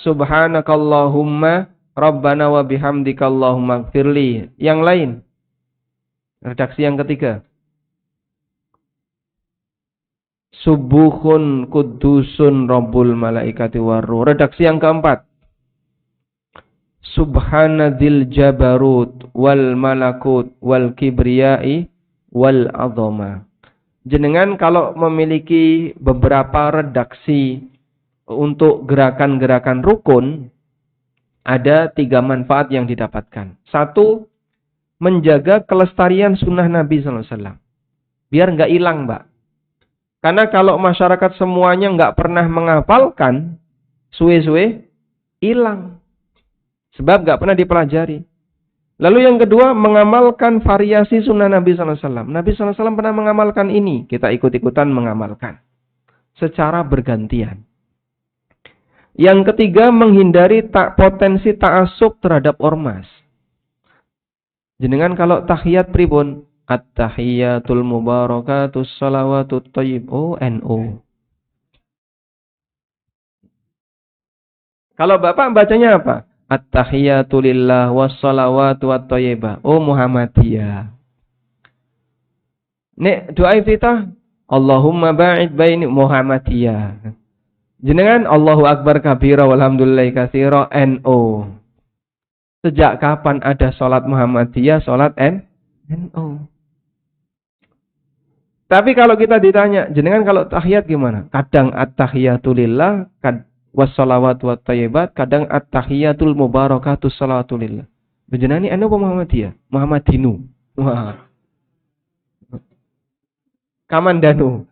Subhanakallahumma rabbana wa bihamdika Allahumma gfirli. Yang lain. Redaksi yang ketiga. Subuhun kudusun rabbul malaikati warruh. Redaksi yang keempat. Subhanadzil jabarut wal malakut wal kibriyai wal azama. Jenengan kalau memiliki beberapa redaksi untuk gerakan-gerakan rukun, ada 3 manfaat yang didapatkan. 1, menjaga kelestarian sunnah Nabi SAW. Biar nggak hilang, Mbak. Karena kalau masyarakat semuanya nggak pernah menghafalkan, suwe-suwe hilang. Sebab nggak pernah dipelajari. Lalu yang kedua, mengamalkan variasi sunnah Nabi SAW. Nabi SAW pernah mengamalkan ini. Kita ikut-ikutan mengamalkan. Secara bergantian. Yang ketiga, menghindari potensi ta'assub terhadap ormas. Jenengan kalau tahiyat pribun, at-tahiyatul mubarakatus salawatut thayyib. Oh, NU. Kalau Bapak bacanya apa? At-tahiyatu lillah wassalawatu watthayyibah. Oh, Muhammadiyah. Nek doa iftitah, Allahumma ba'id baini Muhammadiyah. Jenengan Allahu akbar kabira walhamdulillahi katsira NU. Sejak kapan ada salat Muhammadiyah, salat NU? Tapi kalau kita ditanya, jenengan kalau tahiyat gimana? Kadang at-tahiyatu lillah, wassalawatu wattayyibat, kadang at-tahiyatul mubarakatus salawatu lillah. Jenengan ini NU apa Muhammadiyah? Muhammadinu. Wah. Kamandanu.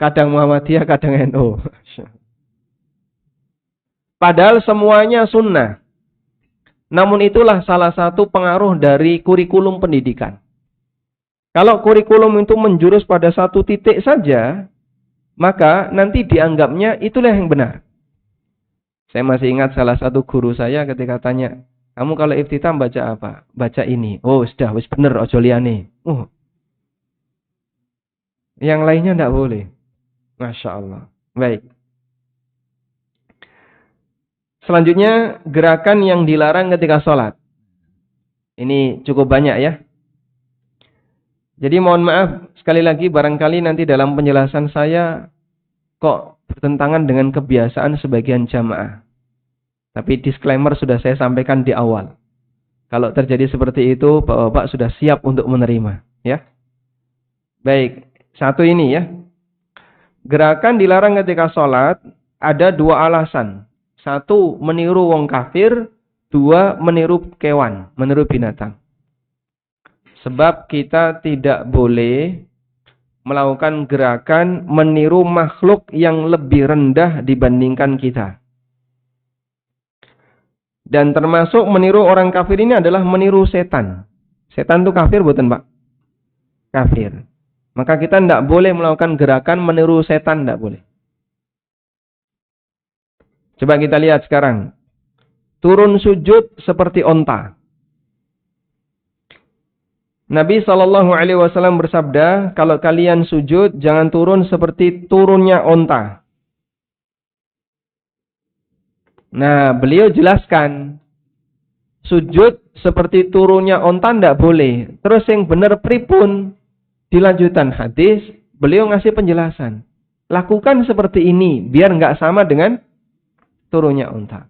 Kadang Muhammadiyah, kadang NU. Padahal semuanya sunnah. Namun itulah salah satu pengaruh dari kurikulum pendidikan. Kalau kurikulum itu menjurus pada satu titik saja, maka nanti dianggapnya itulah yang benar. Saya masih ingat salah satu guru saya ketika tanya, kamu kalau iftitah baca apa? Baca ini. Oh, sudah, wis bener, ojo liyane. Yang lainnya tidak boleh. Masya Allah. Baik. Selanjutnya, gerakan yang dilarang ketika sholat. Ini cukup banyak ya. Jadi mohon maaf, sekali lagi barangkali nanti dalam penjelasan saya kok bertentangan dengan kebiasaan sebagian jamaah. Tapi disclaimer sudah saya sampaikan di awal. Kalau terjadi seperti itu, Bapak-bapak sudah siap untuk menerima. Ya. Baik, satu ini ya. Gerakan dilarang ketika sholat ada 2 alasan. 1, meniru wong kafir. 2, meniru kewan, meniru binatang. Sebab kita tidak boleh melakukan gerakan meniru makhluk yang lebih rendah dibandingkan kita. Dan termasuk meniru orang kafir ini adalah meniru setan. Setan itu kafir bukan, Pak? Kafir. Maka kita tidak boleh melakukan gerakan meniru setan, tidak boleh. Coba kita lihat sekarang. Turun sujud seperti onta. Nabi Shallallahu Alaihi Wasallam bersabda, kalau kalian sujud jangan turun seperti turunnya onta. Nah, beliau jelaskan sujud seperti turunnya onta tidak boleh. Terus yang benar pripun? Dilanjutan hadis, beliau ngasih penjelasan. Lakukan seperti ini biar nggak sama dengan turunnya onta.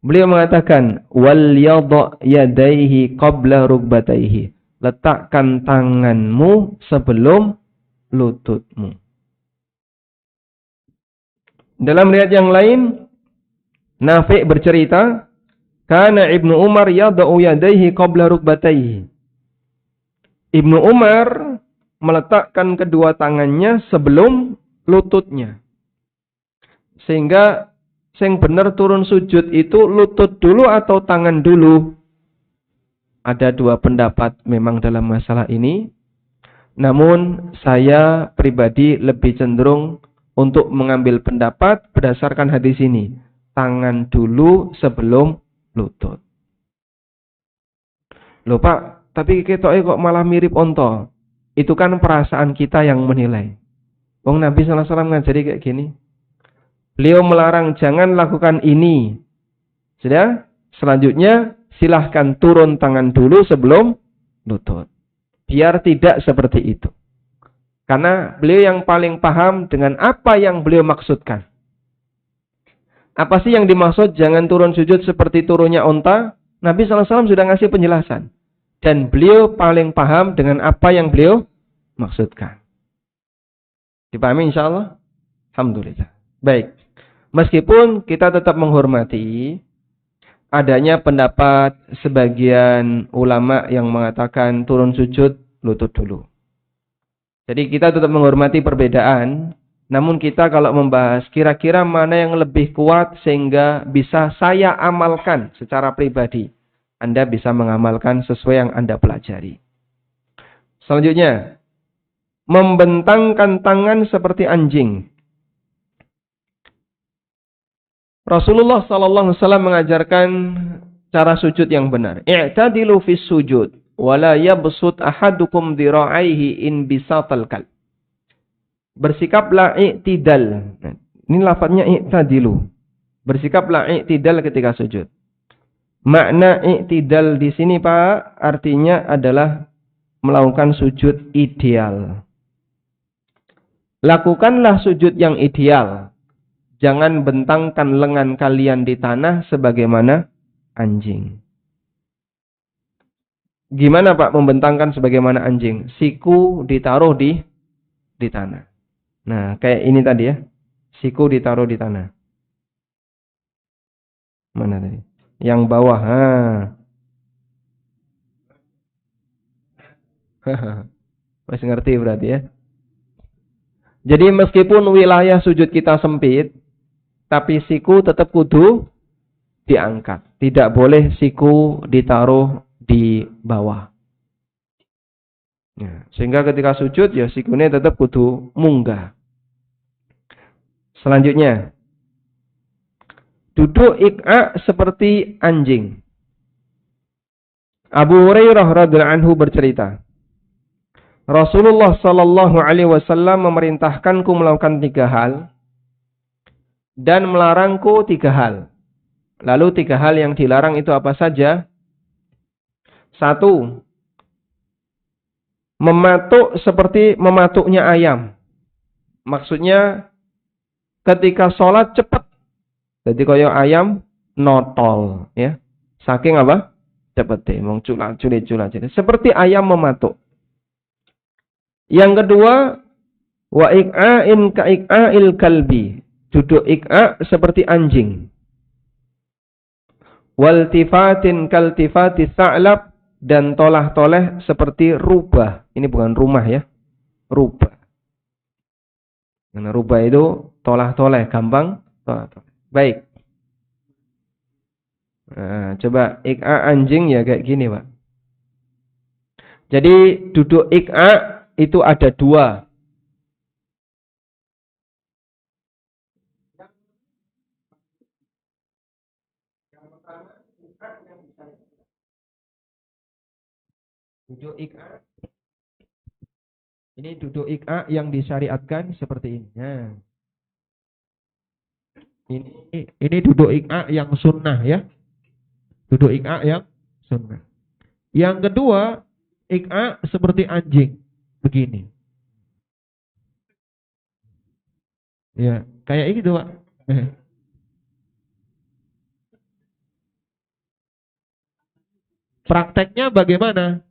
Beliau mengatakan, wal yadha yadaihi qabla rukbataihi. Letakkan tanganmu sebelum lututmu. Dalam riwayat yang lain, Nafi' bercerita, kana Ibnu Umar yada'u yadaihi qabla rukbataihi. Ibnu Umar meletakkan kedua tangannya sebelum lututnya. Sehingga yang benar turun sujud itu lutut dulu atau tangan dulu. Ada dua pendapat memang dalam masalah ini. Namun saya pribadi lebih cenderung untuk mengambil pendapat berdasarkan hadis ini. Tangan dulu sebelum lutut. Loh Pak, tapi ketoknya kok malah mirip onto. Itu kan perasaan kita yang menilai. Wong Nabi sallallahu alaihi wasallam ngajari kayak gini. Beliau melarang jangan lakukan ini. Sudah? Selanjutnya silahkan turun tangan dulu sebelum lutut. Biar tidak seperti itu. Karena beliau yang paling paham dengan apa yang beliau maksudkan. Apa sih yang dimaksud jangan turun sujud seperti turunnya onta? Nabi SAW sudah ngasih penjelasan. Dan beliau paling paham dengan apa yang beliau maksudkan. Dipahami insyaAllah? Alhamdulillah. Baik. Meskipun kita tetap menghormati adanya pendapat sebagian ulama yang mengatakan turun sujud lutut dulu. Jadi kita tetap menghormati perbedaan. Namun kita kalau membahas kira-kira mana yang lebih kuat sehingga bisa saya amalkan secara pribadi. Anda bisa mengamalkan sesuai yang Anda pelajari. Selanjutnya, membentangkan tangan seperti anjing. Rasulullah sallallahu alaihi wasallam mengajarkan cara sujud yang benar. I'tadilu fis sujud wa la yabsut ahadukum dhira'aihi in bisatal kalb. Bersikaplah i'tidal. Ini lafadznya i'tadilu. Bersikaplah i'tidal ketika sujud. Makna i'tidal di sini Pak artinya adalah melakukan sujud ideal. Lakukanlah sujud yang ideal. Jangan bentangkan lengan kalian di tanah sebagaimana anjing. Gimana Pak membentangkan sebagaimana anjing? Siku ditaruh di tanah. Nah, kayak ini tadi ya. Siku ditaruh di tanah. Mana tadi? Yang bawah. Masih ngerti berarti ya. Jadi meskipun wilayah sujud kita sempit, tapi siku tetap kudu diangkat. Tidak boleh siku ditaruh di bawah. Ya, sehingga ketika sujud ya sikunya tetap kudu munggah. Selanjutnya, duduk ik'a seperti anjing. Abu Hurairah radhiyallahu anhu bercerita, Rasulullah sallallahu alaihi wasallam memerintahkanku melakukan 3 hal dan melarangku 3 hal. Lalu 3 hal yang dilarang itu apa saja? 1. Mematuk seperti mematuknya ayam. Maksudnya ketika sholat cepat. Jadi kaya ayam notol, ya. Saking apa? Cepet mong cula. Seperti ayam mematuk. Yang kedua, wa ik'a'in ka ik'a'il kalbi. Duduk ik'a seperti anjing. Waltifatin kaltifati sa'lab. Dan tolah-toleh seperti rubah. Ini bukan rumah ya. Rubah. Karena rubah itu tolah-toleh. Gampang. Tolah-toleh. Baik. Nah, coba ik'a anjing ya kayak gini Pak. Jadi duduk ik'a itu ada 2. Duduk ik'a. Ini duduk ik'a yang disyariatkan seperti ini. Nah, ini duduk ik'a yang sunnah ya. Duduk ik'a yang sunnah. Yang kedua, ik'a seperti anjing. Begini. Ya, kayak gitu, Pak. Prakteknya bagaimana?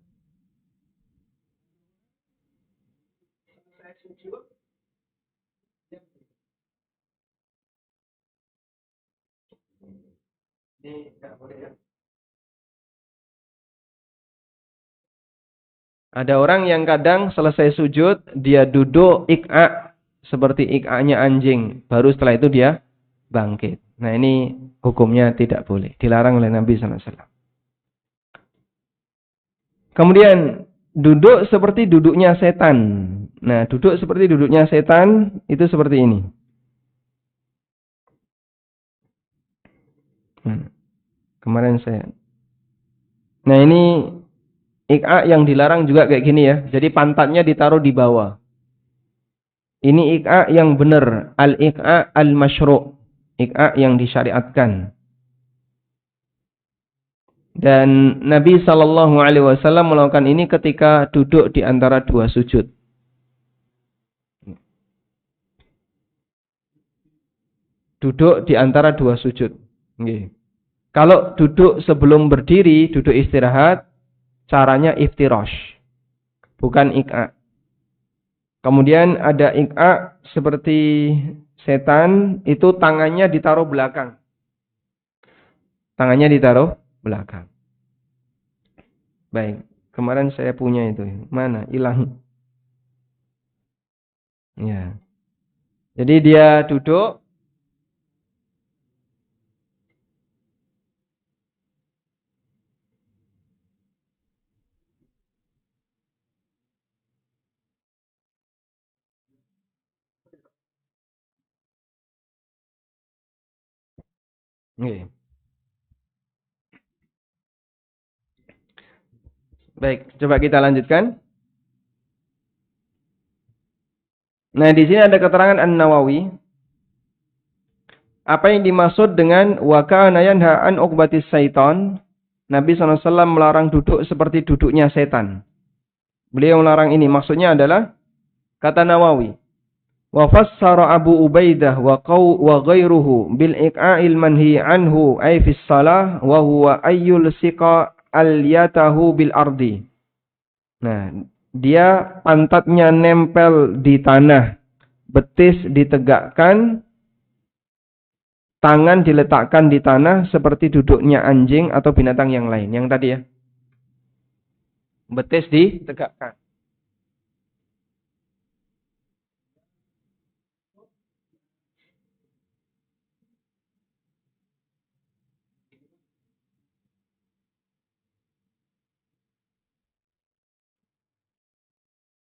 Ada orang yang kadang selesai sujud, dia duduk ik'a seperti ik'anya anjing. Baru setelah itu dia bangkit. Nah, ini hukumnya tidak boleh. Dilarang oleh Nabi SAW. Kemudian duduk seperti duduknya setan. Nah, duduk seperti duduknya setan itu seperti ini. Kemarin saya. Nah, ini ik'a yang dilarang juga kayak gini ya. Jadi pantatnya ditaruh di bawah. Ini ik'a yang benar. Al-ik'a al-masyru'. Ik'a yang disyariatkan. Dan Nabi SAW melakukan ini ketika duduk di antara dua sujud. Duduk di antara dua sujud. Okay. Kalau duduk sebelum berdiri, duduk istirahat, caranya iftirash. Bukan ik'a. Kemudian ada ik'a seperti setan, itu tangannya ditaruh belakang. Tangannya ditaruh belakang. Baik, kemarin saya punya itu. Mana? Hilang. Ya. Jadi dia duduk. Okay. Baik, coba kita lanjutkan. Nah, di sini ada keterangan An-Nawawi. Apa yang dimaksud dengan wa kana yanha an uqbatis syaitan? Nabi SAW melarang duduk seperti duduknya setan. Beliau melarang ini. Maksudnya adalah, kata Nawawi, wa fassara Abu Ubaidah wa ghairuhu bil iqa'il manhi anhu ay fis salah wa huwa ayyul siqa al-yatahu bil ardi. Nah, dia pantatnya nempel di tanah, betis ditegakkan, tangan diletakkan di tanah seperti duduknya anjing atau binatang yang lain. Yang tadi ya. Betis ditegakkan.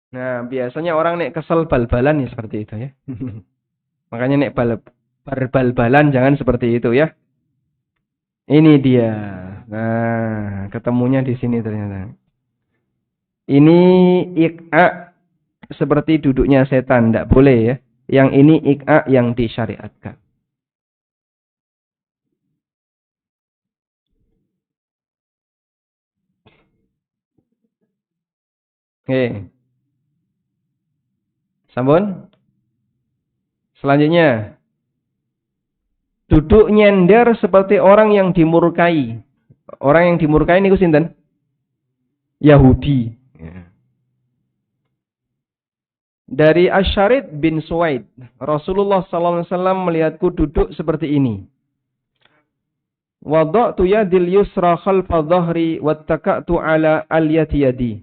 Nah, biasanya orang nek kesel bal-balan ya seperti itu ya. Makanya nek bal-balan jangan seperti itu ya. Ini dia. Nah, ketemunya di sini ternyata. Ini ik'a seperti duduknya setan, tidak boleh ya. Yang ini ik'a yang disyariatkan. Oke. Sampun? Selanjutnya. Duduk nyender seperti orang yang dimurkai. Orang yang dimurkai ini sinten? Yahudi. Dari Asyarid bin Suwaid, Rasulullah SAW melihatku duduk seperti ini. Wada'tu yadil yusra khalfa dhahri wattaka'tu ala al-yati yadi.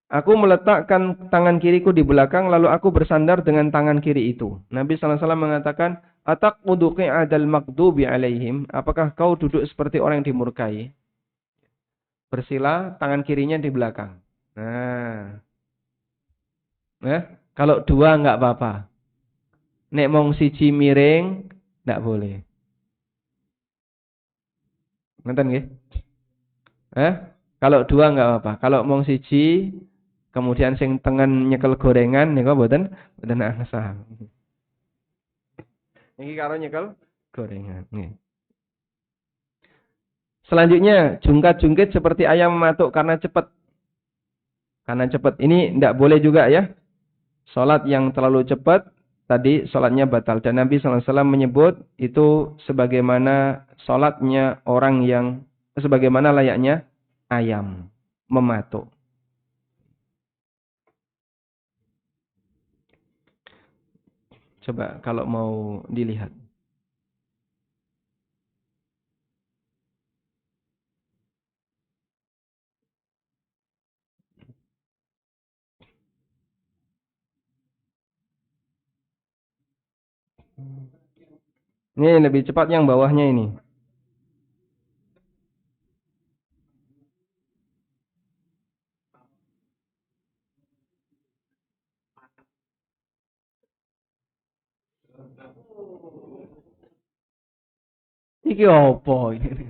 Aku meletakkan tangan kiriku di belakang, lalu aku bersandar dengan tangan kiri itu. Nabi SAW mengatakan, Ataq'udu qi'adal maghdubi alaihim. Apakah kau duduk seperti orang yang dimurkai? Bersila, tangan kirinya di belakang. Nah, kalau dua enggak apa-apa. Nek mong siji miring, enggak boleh. Ngeten nggih? Kalau dua nggak apa-apa. Kalau mung siji, kemudian sing tengen nyekel gorengan, niku mboten sah. Niki karo nyekel gorengan. Nih. Selanjutnya, jungkat-jungkit seperti ayam mematuk karena cepat. Karena cepat. Ini tidak boleh juga ya. Salat yang terlalu cepat, tadi salatnya batal. Dan Nabi SAW menyebut itu sebagaimana salatnya orang yang, sebagaimana layaknya ayam mematuk. Coba kalau mau dilihat. Ini lebih cepat yang bawahnya ini. Iki opo ini?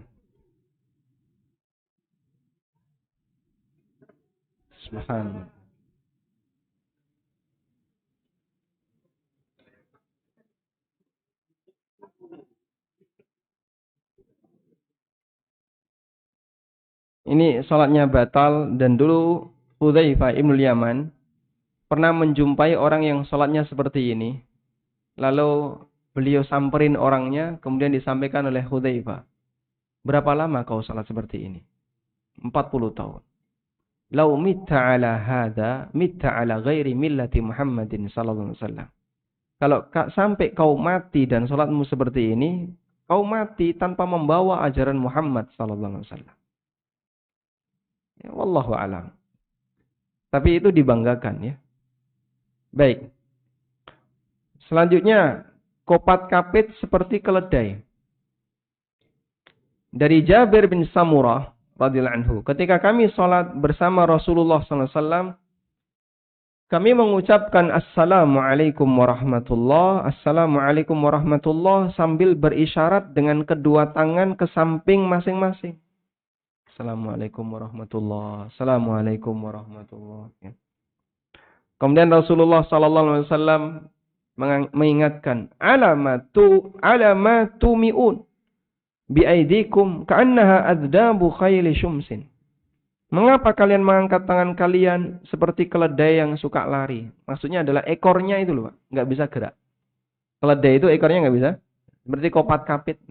Subhanallah. Ini salatnya batal dan dulu Hudzaifah Ibnul Yaman pernah menjumpai orang yang salatnya seperti ini. Lalu beliau samperin orangnya, kemudian disampaikan oleh Hudzaifah. Berapa lama kau salat seperti ini? 40 tahun. Lau mitta ala hadha, mitta ala ghairi millati Muhammadin sallallahu alaihi wasallam. Kalau sampai kau mati dan salatmu seperti ini, kau mati tanpa membawa ajaran Muhammad sallallahu alaihi wasallam. Ya, wallahu alam. Tapi itu dibanggakan ya. Baik. Selanjutnya, kopat kapit seperti keledai. Dari Jabir bin Samurah radhiyallahu anhu, ketika kami salat bersama Rasulullah sallallahu alaihi wasallam, kami mengucapkan Assalamualaikum warahmatullah, Assalamualaikum warahmatullah sambil berisyarat dengan kedua tangan ke samping masing-masing. Assalamualaikum warahmatullah, Assalamualaikum warahmatullah. Ya. Kemudian Rasulullah sallallahu alaihi wasallam mengingatkan, alamatu mi'un biaidikum ka'annaha adzdabu khayli syumsin. Mengapa kalian mengangkat tangan kalian seperti keledai yang suka lari? Maksudnya adalah ekornya itu loh, Pak, nggak bisa gerak. Keledai itu ekornya nggak bisa, seperti kopat kapit.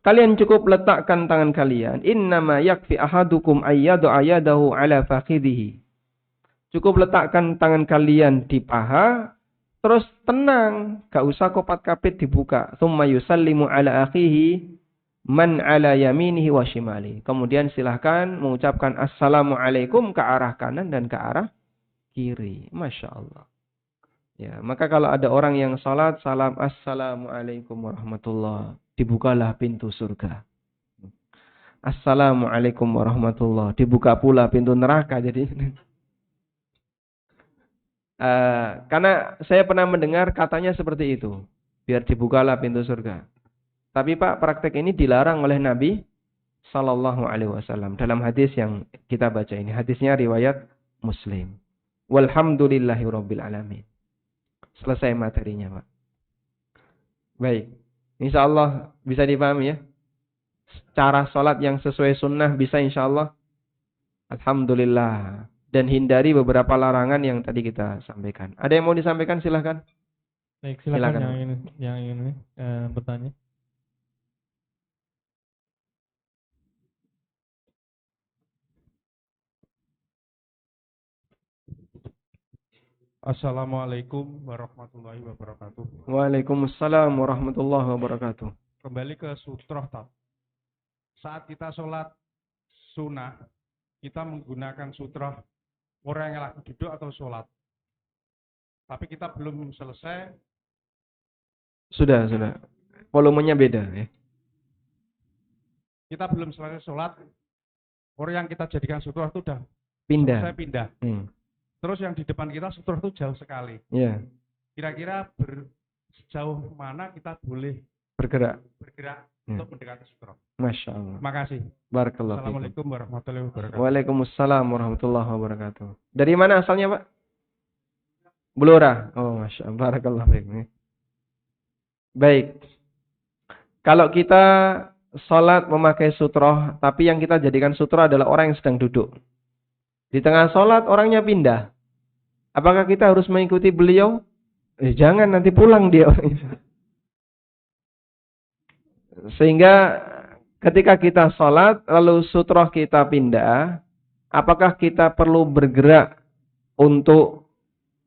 Kalian cukup letakkan tangan kalian. Innama yakfi ahadukum ayyadu ayadahu ala fakhidhihi. Cukup letakkan tangan kalian di paha, terus tenang, gak usah kopat kapit dibuka. Tsumma yusallimu ala akhihi man ala yaminihi wa shimali. Kemudian silahkan mengucapkan assalamualaikum ke arah kanan dan ke arah kiri. Masya Allah. Ya, maka kalau ada orang yang salat, salam assalamualaikum warahmatullah, dibukalah pintu surga. Assalamualaikum warahmatullah, dibuka pula pintu neraka. Jadi karena saya pernah mendengar katanya seperti itu, biar dibukalah pintu surga. Tapi Pak, praktek ini dilarang oleh Nabi Sallallahu Alaihi Wasallam dalam hadis yang kita baca ini. Hadisnya riwayat Muslim. Walhamdulillahirabbil alamin. Selesai materinya, Pak. Baik, insya Allah bisa dipahami ya. Cara sholat yang sesuai sunnah bisa insya Allah. Alhamdulillah. Dan hindari beberapa larangan yang tadi kita sampaikan. Ada yang mau disampaikan? Silahkan. Baik, silakan Silakan. yang ingin bertanya. Assalamualaikum warahmatullahi wabarakatuh. Waalaikumsalam warahmatullahi wabarakatuh. Kembali ke sutroh tab. Saat kita sholat sunnah, kita menggunakan sutroh orang yang lagi duduk atau sholat. Tapi kita belum selesai. Sudah. Volumenya beda ya. Kita belum selesai sholat. Orang yang kita jadikan sutroh itu sudah Pindah. pindah. Terus yang di depan kita sutroh itu jauh sekali. Ya. Kira-kira sejauh mana kita boleh Bergerak. untuk mendekati sutra. Masya Allah. Terima kasih. Barakallahu fikum. Assalamualaikum warahmatullahi wabarakatuh. Waalaikumsalam warahmatullahi wabarakatuh. Dari mana asalnya, Pak? Blora. Oh, Masya Allah. Barakallahu fikum. Baik. Kalau kita sholat memakai sutroh, tapi yang kita jadikan sutroh adalah orang yang sedang duduk. Di tengah sholat orangnya pindah. Apakah kita harus mengikuti beliau? Jangan, nanti pulang dia. Sehingga ketika kita sholat, lalu sutroh kita pindah, apakah kita perlu bergerak untuk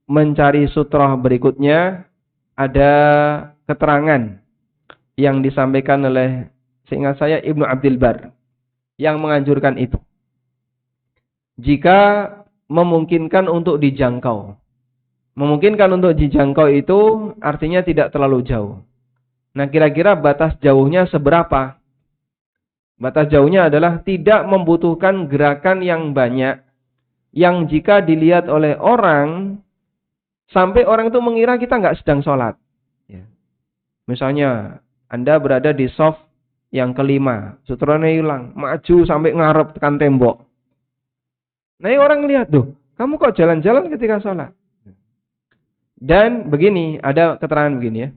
mencari sutroh berikutnya? Ada keterangan yang disampaikan oleh, seingat saya, Ibnu Abdul Bar yang menganjurkan itu. Jika memungkinkan untuk dijangkau. Memungkinkan untuk dijangkau itu artinya tidak terlalu jauh. Nah, kira-kira batas jauhnya seberapa? Batas jauhnya adalah tidak membutuhkan gerakan yang banyak, yang jika dilihat oleh orang, sampai orang itu mengira kita nggak sedang sholat. Ya. Misalnya, Anda berada di shaf yang kelima, sutranya hilang, maju sampai ngarep tekan tembok. Nah, orang lihat tuh, kamu kok jalan-jalan ketika sholat? Dan begini, ada keterangan begini ya.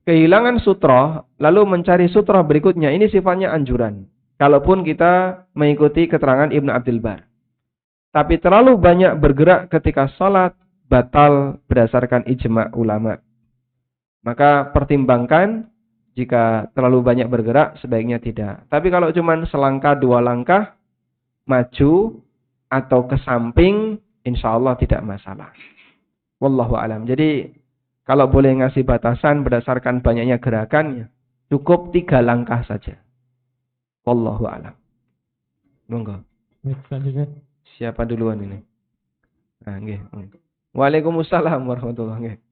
Kehilangan sutroh, lalu mencari sutroh berikutnya, ini sifatnya anjuran. Kalaupun kita mengikuti keterangan Ibnu Abdul Bar. Tapi terlalu banyak bergerak ketika sholat, batal berdasarkan ijma' ulama. Maka pertimbangkan, jika terlalu banyak bergerak, sebaiknya tidak. Tapi kalau cuma selangkah, 2 langkah, maju, atau ke samping, insya Allah tidak masalah. Wallahu alam. Jadi, kalau boleh ngasih batasan berdasarkan banyaknya gerakan, cukup 3 langkah saja. Wallahu alam. Monggo. Selanjutnya. Siapa duluan ini? Nah, nggih. Waalaikumsalam warahmatullahi wabarakatuh.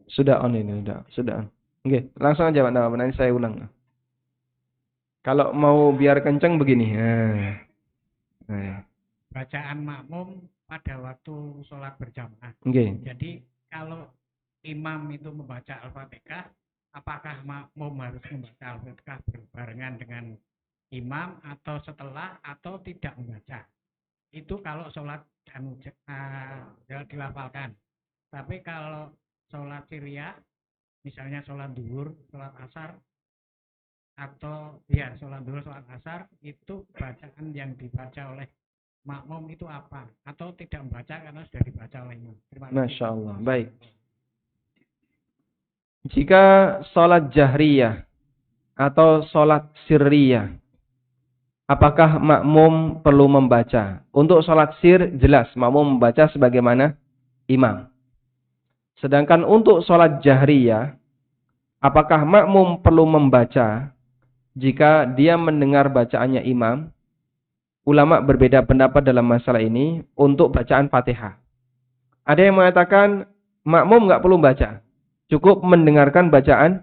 Sudah on ini, sudah on. Oke, langsung aja Pak Nawab, nanti saya ulang. Kalau mau biar kenceng begini. Nah. Bacaan makmum pada waktu sholat berjamaah. Oke. Jadi kalau imam itu membaca Al-Fatihah, apakah makmum harus membaca Al-Fatihah berbarengan dengan imam atau setelah atau tidak membaca? Itu kalau sholat dilafalkan. Tapi kalau sholat Syria, misalnya sholat duhur, sholat asar, atau ya sholat duhur, sholat asar, itu bacaan yang dibaca oleh makmum itu apa? Atau tidak membaca karena sudah dibaca oleh imam? Masya Allah, baik. Jika sholat jahriyah atau sholat sirriyah, apakah makmum perlu membaca? Untuk sholat sir, jelas makmum membaca sebagaimana imam. Sedangkan untuk sholat jahriyah, apakah makmum perlu membaca jika dia mendengar bacaannya imam? Ulama berbeda pendapat dalam masalah ini untuk bacaan Fatihah. Ada yang mengatakan makmum nggak perlu baca, cukup mendengarkan bacaan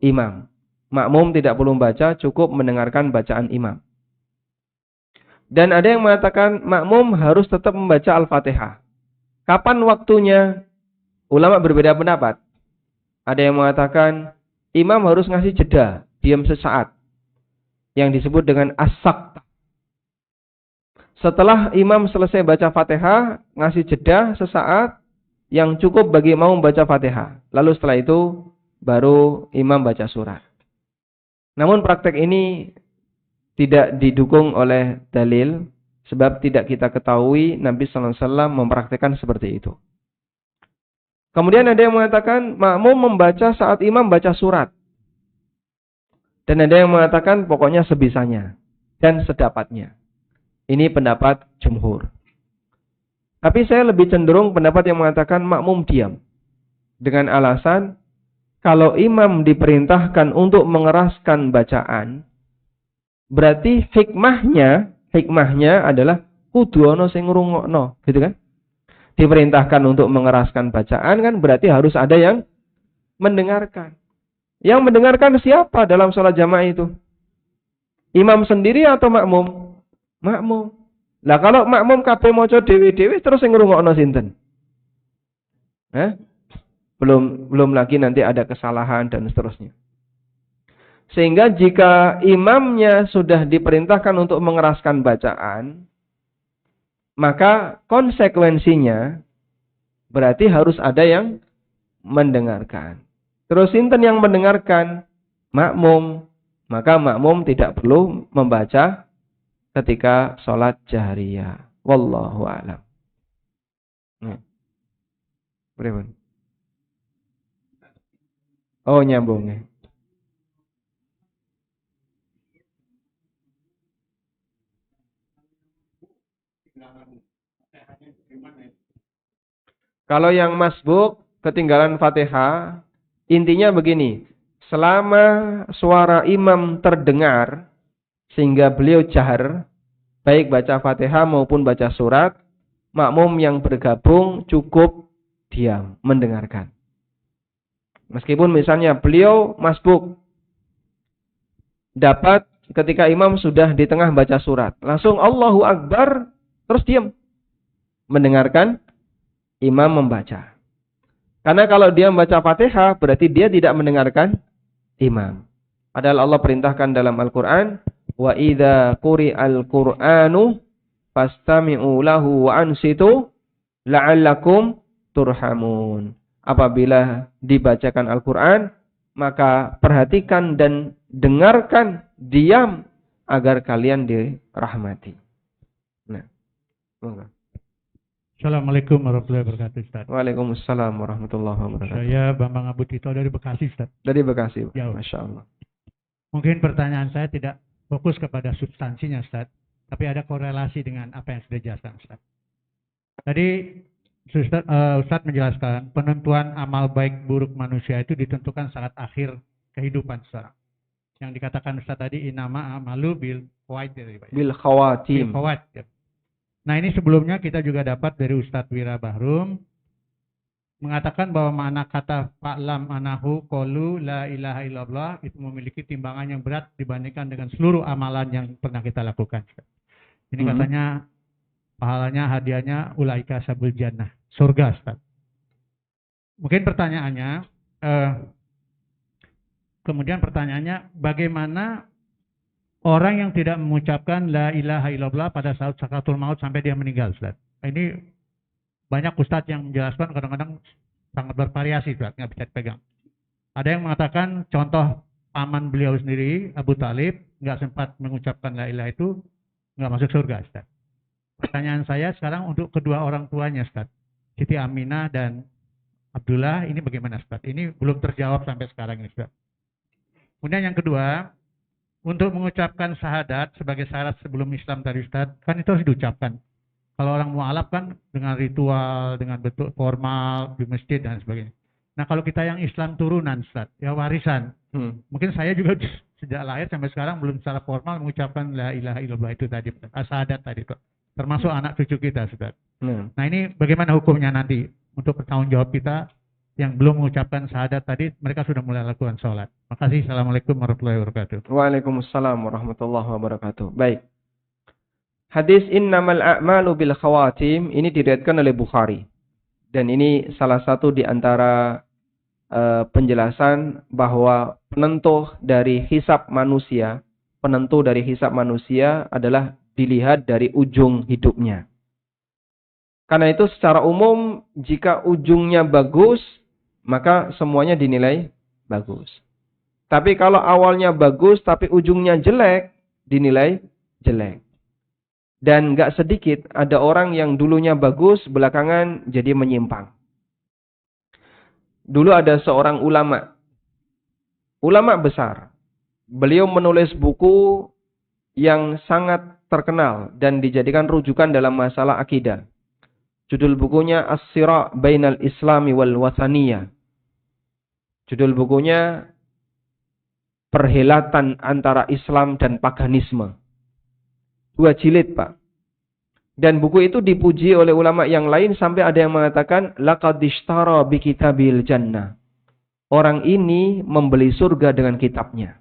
imam. Makmum tidak perlu baca, cukup mendengarkan bacaan imam. Dan ada yang mengatakan makmum harus tetap membaca Al-Fatihah. Kapan waktunya? Ulama berbeda pendapat. Ada yang mengatakan imam harus ngasih jeda, diam sesaat, yang disebut dengan as-sakt. Setelah imam selesai baca Fatihah, ngasih jeda sesaat yang cukup bagi mau membaca Fatihah. Lalu setelah itu baru imam baca surat. Namun praktek ini tidak didukung oleh dalil, sebab tidak kita ketahui Nabi sallallahu alaihi wasallam mempraktekkan seperti itu. Kemudian ada yang mengatakan makmum membaca saat imam baca surat. Dan ada yang mengatakan pokoknya sebisanya dan sedapatnya. Ini pendapat jumhur. Tapi saya lebih cenderung pendapat yang mengatakan makmum diam. Dengan alasan kalau imam diperintahkan untuk mengeraskan bacaan, berarti hikmahnya adalah kudu ana sing ngrungokno, gitu kan? Diperintahkan untuk mengeraskan bacaan kan berarti harus ada yang mendengarkan. Yang mendengarkan siapa dalam sholat jamaah itu? Imam sendiri atau makmum? Makmum. Lah kalau makmum kabeh maca dhewe-dhewe terus sing ngrungokno sinten? Belum lagi nanti ada kesalahan dan seterusnya. Sehingga jika imamnya sudah diperintahkan untuk mengeraskan bacaan, maka konsekuensinya berarti harus ada yang mendengarkan. Terus sinten yang mendengarkan? Makmum. Maka makmum tidak perlu membaca ketika sholat jahriyah. Wallahu a'lam. Berapa? Oh, nyambung ya. Kalau yang masbuk ketinggalan Fatihah, intinya begini. Selama suara imam terdengar sehingga beliau jahar, baik baca Fatihah maupun baca surat, makmum yang bergabung cukup diam, mendengarkan. Meskipun misalnya beliau masbuk, dapat ketika imam sudah di tengah baca surat, langsung Allahu Akbar, terus diam, mendengarkan imam membaca. Karena kalau dia membaca Fatihah, berarti dia tidak mendengarkan imam. Padahal Allah perintahkan dalam Al-Quran, wa idza quri'al Qur'anu fastami'u lahu wa ansitu la'allakum turhamun. Apabila dibacakan Al-Quran, maka perhatikan dan dengarkan, diam, agar kalian dirahmati. Nah, semoga. Assalamualaikum warahmatullahi wabarakatuh, Ustaz. Waalaikumsalam warahmatullahi wabarakatuh. Saya Bambang Abu Tito dari Bekasi, Ustaz. Dari Bekasi, Jauh. Masya Allah. Mungkin pertanyaan saya tidak fokus kepada substansinya, Ustaz, tapi ada korelasi dengan apa yang sudah dijelaskan, Ustaz. Tadi Ustaz menjelaskan penentuan amal baik buruk manusia itu ditentukan saat akhir kehidupan seseorang. Yang dikatakan Ustaz tadi, inama amalu bil khawatir. Bil khawatim. Bil khawatir. Nah, ini sebelumnya kita juga dapat dari Ustadz Wira Bahrum mengatakan bahwa makna kata fa'lam anahu qalu la ilaha illallah itu memiliki timbangan yang berat dibandingkan dengan seluruh amalan yang pernah kita lakukan. Ini katanya pahalanya, hadiahnya ulaika sabul jannah, surga, Ustaz. Mungkin pertanyaannya bagaimana orang yang tidak mengucapkan la ilaha illallah pada saat sakaratul maut sampai dia meninggal, Ustaz. Ini banyak ustadz yang menjelaskan, kadang-kadang sangat bervariasi, Ustaz, nggak bisa dipegang. Ada yang mengatakan contoh paman beliau sendiri, Abu Talib, nggak sempat mengucapkan la ilaha itu, nggak masuk surga, Ustaz. Pertanyaan saya sekarang untuk kedua orang tuanya, Ustaz, Siti Aminah dan Abdullah, ini bagaimana, Ustaz? Ini belum terjawab sampai sekarang ini, Ustaz. Kemudian yang kedua, untuk mengucapkan syahadat sebagai syarat sebelum Islam tadi, Ustaz, kan itu harus diucapkan. Kalau orang mu'alaf kan dengan ritual, dengan bentuk formal di masjid dan sebagainya. Nah, kalau kita yang Islam turunan, Ustaz, ya warisan. Mungkin saya juga sejak lahir sampai sekarang belum secara formal mengucapkan la ilaha illallah itu tadi, syahadat tadi, termasuk anak cucu kita, Ustaz. Nah, ini bagaimana hukumnya nanti untuk bertanggung jawab kita yang belum mengucapkan syahadat tadi, mereka sudah mulai lakukan sholat. Makasih. Assalamualaikum warahmatullahi wabarakatuh. Waalaikumsalam warahmatullahi wabarakatuh. Baik. Hadis innamal a'malu bil khawatim ini diriwayatkan oleh Bukhari. Dan ini salah satu di antara penjelasan bahwa penentu dari hisab manusia adalah dilihat dari ujung hidupnya. Karena itu secara umum jika ujungnya bagus, maka semuanya dinilai bagus. Tapi kalau awalnya bagus tapi ujungnya jelek, dinilai jelek. Dan gak sedikit ada orang yang dulunya bagus, belakangan jadi menyimpang. Dulu ada seorang ulama besar. Beliau menulis buku yang sangat terkenal dan dijadikan rujukan dalam masalah akidah. Judul bukunya As-Sira' Bainal Islami wal Wathaniyah. Judul bukunya Perhelatan antara Islam dan Paganisme. 2 jilid, Pak. Dan buku itu dipuji oleh ulama yang lain sampai ada yang mengatakan laqad ishtara bi kitabil jannah. Orang ini membeli surga dengan kitabnya.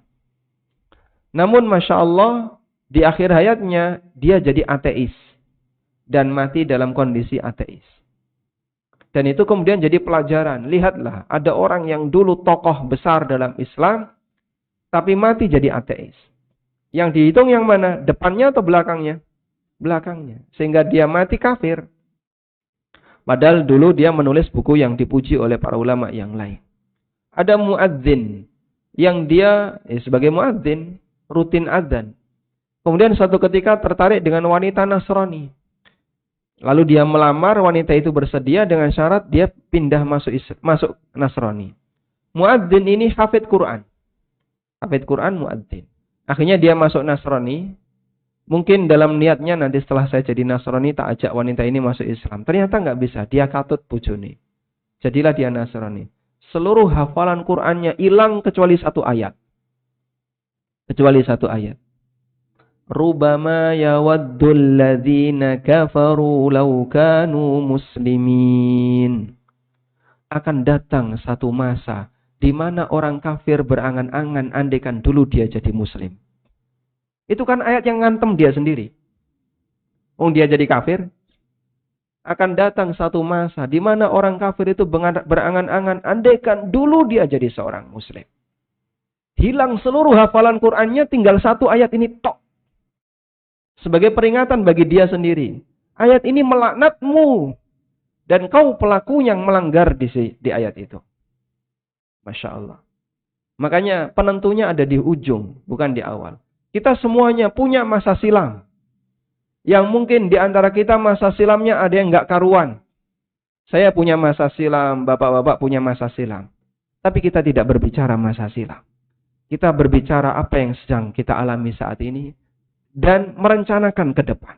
Namun Masya Allah, di akhir hayatnya dia jadi ateis. Dan mati dalam kondisi ateis. Dan itu kemudian jadi pelajaran. Lihatlah, ada orang yang dulu tokoh besar dalam Islam, tapi mati jadi ateis. Yang dihitung yang mana? Depannya atau belakangnya? Belakangnya. Sehingga dia mati kafir. Padahal dulu dia menulis buku yang dipuji oleh para ulama yang lain. Ada muadzin yang dia sebagai muadzin rutin adzan. Kemudian suatu ketika tertarik dengan wanita Nasrani. Lalu dia melamar, wanita itu bersedia dengan syarat dia pindah masuk Nasrani. Muadzin ini hafid Quran. Hafid Quran muadzin. Akhirnya dia masuk Nasrani. Mungkin dalam niatnya nanti setelah saya jadi Nasrani tak ajak wanita ini masuk Islam. Ternyata nggak bisa. Dia katut bojone. Jadilah dia Nasrani. Seluruh hafalan Qur'annya hilang kecuali satu ayat. Kecuali satu ayat. Rubama yawaddul ladzina kafaru law kanu muslimin. Akan datang satu masa di mana orang kafir berangan-angan andaikan dulu dia jadi muslim. Itu kan ayat yang ngantem dia sendiri. Dia jadi kafir. Akan datang satu masa di mana orang kafir itu berangan-angan andaikan dulu dia jadi seorang muslim. Hilang seluruh hafalan Qur'annya, tinggal satu ayat ini tok. Sebagai peringatan bagi dia sendiri. Ayat ini melaknatmu. Dan kau pelaku yang melanggar di ayat itu. Masya Allah. Makanya penentunya ada di ujung, bukan di awal. Kita semuanya punya masa silam. Yang mungkin di antara kita masa silamnya ada yang nggak karuan. Saya punya masa silam, bapak-bapak punya masa silam. Tapi kita tidak berbicara masa silam. Kita berbicara apa yang sedang kita alami saat ini. Dan merencanakan ke depan.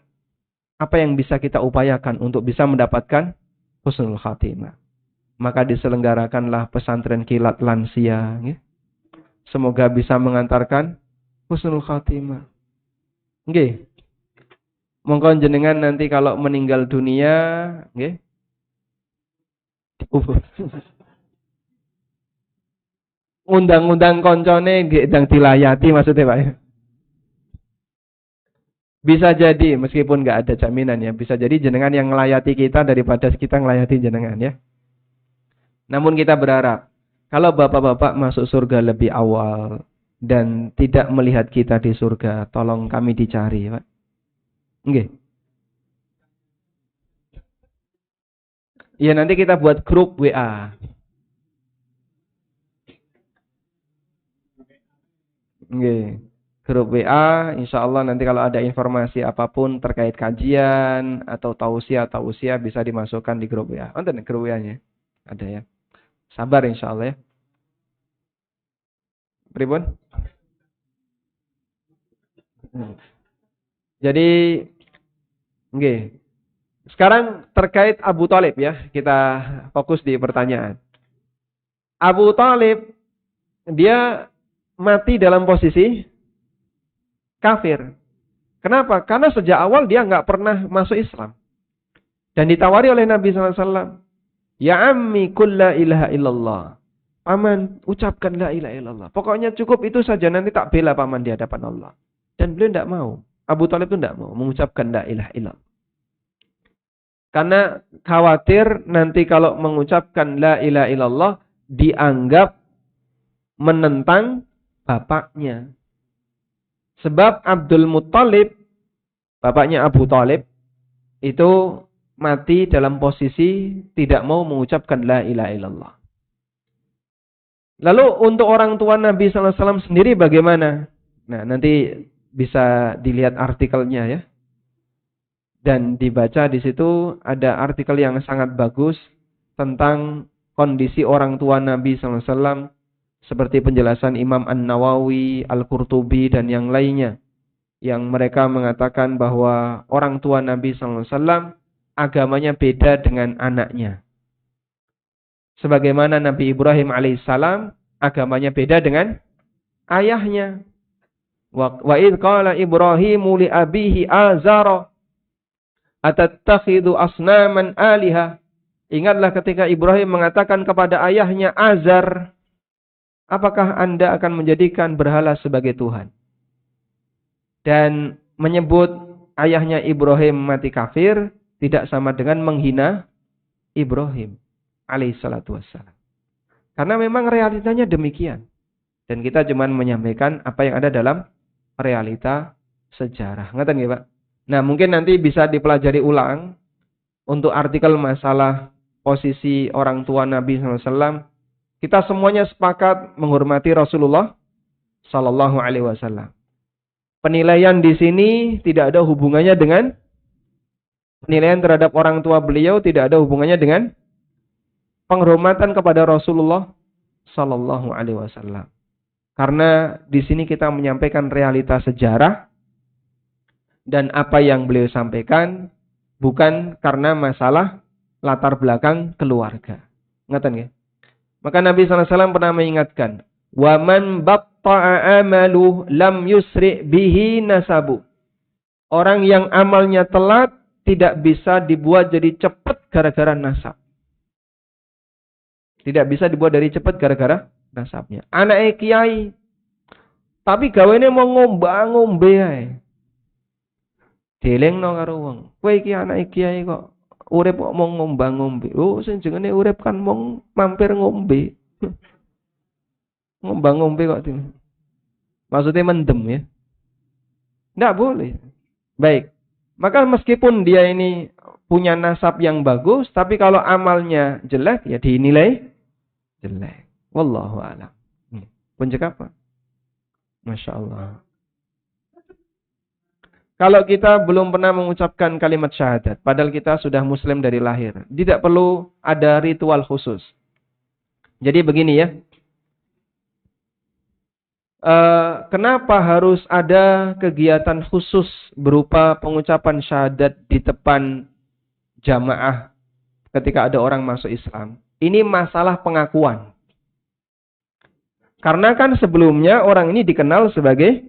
Apa yang bisa kita upayakan untuk bisa mendapatkan husnul khatimah. Maka diselenggarakanlah pesantren kilat lansia. Ya. Semoga bisa mengantarkan husnul khatimah. Nggih. Monggo jenengan nanti kalau meninggal dunia, nggih. Undang-undang koncone nggih ndang dilayati maksudnya Pak. Bisa jadi meskipun nggak ada jaminan ya, bisa jadi jenengan yang ngelayati kita daripada kita ngelayati jenengan ya. Namun kita berharap kalau bapak-bapak masuk surga lebih awal dan tidak melihat kita di surga, tolong kami dicari, Pak. Nggih. Ya nanti kita buat grup WA. Nggih. Grup WA, insya Allah nanti kalau ada informasi apapun terkait kajian atau tausiah bisa dimasukkan di grup WA. Ada grup WA-nya? Ada ya. Sabar insya Allah ya. Pripun? Jadi, nggih. Sekarang terkait Abu Thalib ya, kita fokus di pertanyaan. Abu Thalib dia mati dalam posisi kafir. Kenapa? Karena sejak awal dia nggak pernah masuk Islam. Dan ditawari oleh Nabi SAW. Ya ammi kul la ilaha illallah. Paman, ucapkan la ilaha illallah. Pokoknya cukup itu saja, nanti tak bela paman di hadapan Allah. Dan beliau tidak mau. Abu Thalib itu tidak mau mengucapkan la ilaha illallah. Karena khawatir nanti kalau mengucapkan la ilaha illallah dianggap menentang bapaknya. Sebab Abdul Muttalib, bapaknya Abu Thalib, itu mati dalam posisi tidak mau mengucapkan la ilaha illallah. Lalu untuk orang tua Nabi SAW sendiri bagaimana? Nah nanti bisa dilihat artikelnya ya. Dan dibaca di situ ada artikel yang sangat bagus tentang kondisi orang tua Nabi SAW. Seperti penjelasan Imam An-Nawawi, Al-Qurtubi, dan yang lainnya. Yang mereka mengatakan bahwa orang tua Nabi SAW agamanya beda dengan anaknya. Sebagaimana Nabi Ibrahim alaihissalam agamanya beda dengan ayahnya. Wa idh qala Ibrahimu li abihi azara atattakhidhu asnaman aliha. Ingatlah ketika Ibrahim mengatakan kepada ayahnya Azar, apakah Anda akan menjadikan berhala sebagai Tuhan? Dan menyebut ayahnya Ibrahim mati kafir tidak sama dengan menghina Ibrahim alaihissalatu wassalam. Karena memang realitanya demikian. Dan kita cuma menyampaikan apa yang ada dalam realita sejarah. Ngerti nggih, Pak? Nah, mungkin nanti bisa dipelajari ulang untuk artikel masalah posisi orang tua Nabi SAW. Kita semuanya sepakat menghormati Rasulullah Sallallahu Alaihi Wasallam. Penilaian di sini tidak ada hubungannya dengan penilaian terhadap orang tua beliau, tidak ada hubungannya dengan penghormatan kepada Rasulullah Sallallahu Alaihi Wasallam. Karena di sini kita menyampaikan realita sejarah dan apa yang beliau sampaikan bukan karena masalah latar belakang keluarga. Ngatan ya? Maka Nabi SAW pernah mengingatkan, "Wa man batta'a amalu lam yusri bihi nasabu." Orang yang amalnya telat tidak bisa dibuat jadi cepat gara-gara nasab. Tidak bisa dibuat dari cepat gara-gara nasabnya. Anak kiai, tapi gawene mau ngombe ae. Delengno karo wong. Kowe iki anak kiai kok urip kok mau ngombe. Oh, sing jenenge urip kan mung mampir ngombe. Ngombe kok ini. Maksudnya mendem ya. Tidak boleh. Baik. Maka meskipun dia ini punya nasab yang bagus, tapi kalau amalnya jelek ya dinilai jelek. Wallahu a'lam. Puncak apa? Masya Allah. Kalau kita belum pernah mengucapkan kalimat syahadat, padahal kita sudah muslim dari lahir, tidak perlu ada ritual khusus. Jadi begini ya. Kenapa harus ada kegiatan khusus berupa pengucapan syahadat di depan jamaah ketika ada orang masuk Islam? Ini masalah pengakuan. Karena kan sebelumnya orang ini dikenal sebagai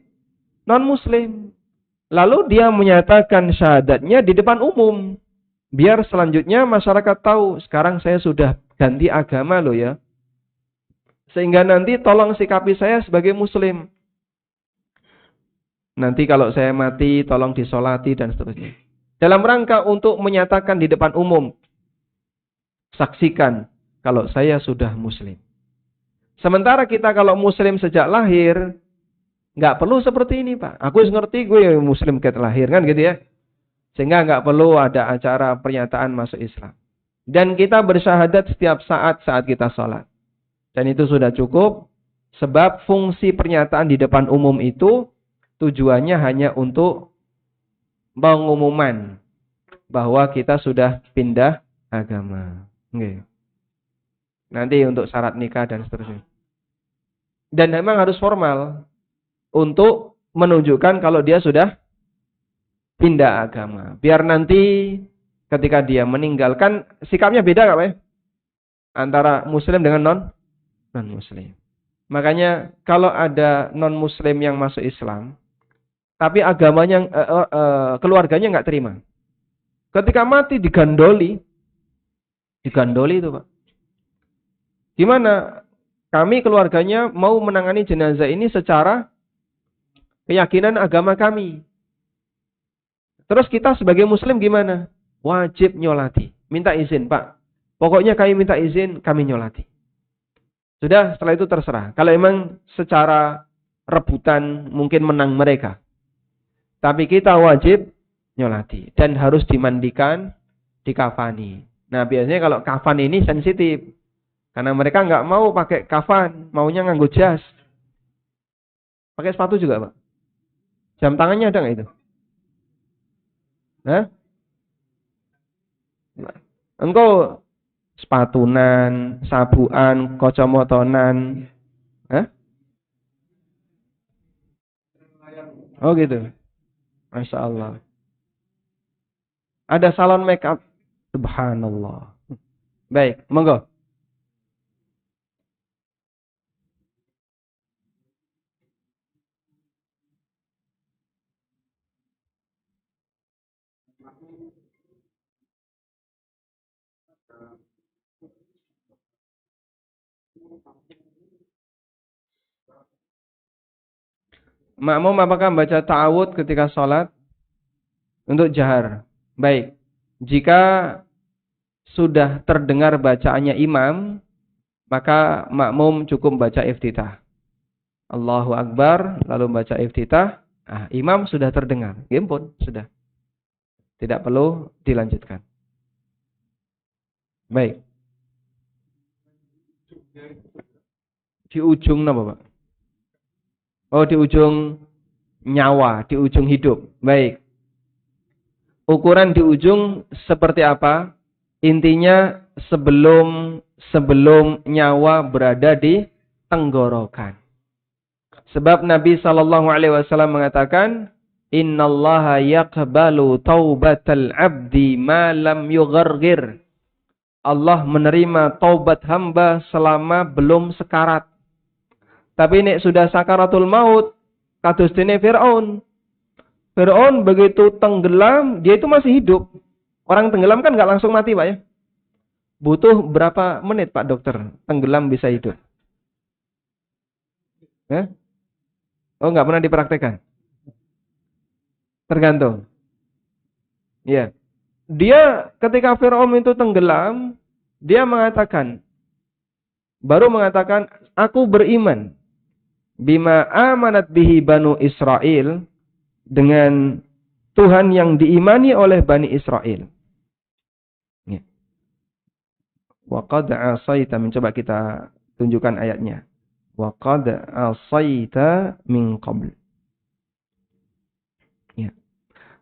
non-muslim. Lalu dia menyatakan syahadatnya di depan umum. Biar selanjutnya masyarakat tahu, sekarang saya sudah ganti agama loh ya. Sehingga nanti tolong sikapi saya sebagai muslim. Nanti kalau saya mati, tolong disolati dan seterusnya. Dalam rangka untuk menyatakan di depan umum. Saksikan kalau saya sudah muslim. Sementara kita kalau muslim sejak lahir, nggak perlu seperti ini Pak. Aku ngerti gue muslim ket lahir kan gitu ya. Sehingga nggak perlu ada acara pernyataan masuk Islam. Dan kita bersyahadat setiap saat kita sholat. Dan itu sudah cukup. Sebab fungsi pernyataan di depan umum itu tujuannya hanya untuk pengumuman bahwa kita sudah pindah agama. Okay. Nanti untuk syarat nikah dan seterusnya. Dan memang harus formal untuk menunjukkan kalau dia sudah pindah agama. Biar nanti ketika dia meninggalkan sikapnya beda nggak Pak? Antara muslim dengan non-muslim. Makanya kalau ada non-muslim yang masuk Islam, tapi agamanya keluarganya nggak terima. Ketika mati digandoli itu Pak. Gimana? Kami keluarganya mau menangani jenazah ini secara keyakinan agama kami. Terus kita sebagai muslim gimana? Wajib nyolati. Minta izin, Pak. Pokoknya kami minta izin, kami nyolati. Sudah, setelah itu terserah. Kalau emang secara rebutan mungkin menang mereka. Tapi kita wajib nyolati. Dan harus dimandikan, dikafani. Nah, biasanya kalau kafan ini sensitif. Karena mereka nggak mau pakai kafan, maunya nganggo jas. Pakai sepatu juga, Pak. Jam tangannya ada nggak itu? Hah? Engkau sepatunan, sabuan, kocomotonan. Hah? Oh gitu. Masya Allah. Ada salon make up. Subhanallah. Baik, monggo. Makmum apakah membaca ta'awud ketika sholat? Untuk jahar. Baik. Jika sudah terdengar bacaannya imam, maka makmum cukup baca iftitah. Allahu Akbar, lalu baca iftitah. Imam sudah terdengar. Gimpun, sudah. Tidak perlu dilanjutkan. Baik. Di ujung apa, Pak? Oh, di ujung nyawa, di ujung hidup. Baik. Ukuran di ujung seperti apa? Intinya sebelum nyawa berada di tenggorokan. Sebab Nabi SAW mengatakan, Innallaha yaqbalu taubatal abdi ma lam yughargir. Allah menerima taubat hamba selama belum sekarat. Tapi nek sudah sakaratul maut, kados dene Firaun. Firaun begitu tenggelam, dia itu masih hidup. Orang tenggelam kan nggak langsung mati, Pak ya. Butuh berapa menit, Pak Dokter, tenggelam bisa hidup? Ya? Oh, nggak pernah dipraktekkan. Tergantung. Ya. Dia ketika Firaun itu tenggelam, dia baru mengatakan, aku beriman bima amanat bihi Banu Israel, dengan Tuhan yang diimani oleh Bani Israel. Ya. Wa qad asaita, mencoba kita tunjukkan ayatnya. Wa qad asaita min qabl. Ya.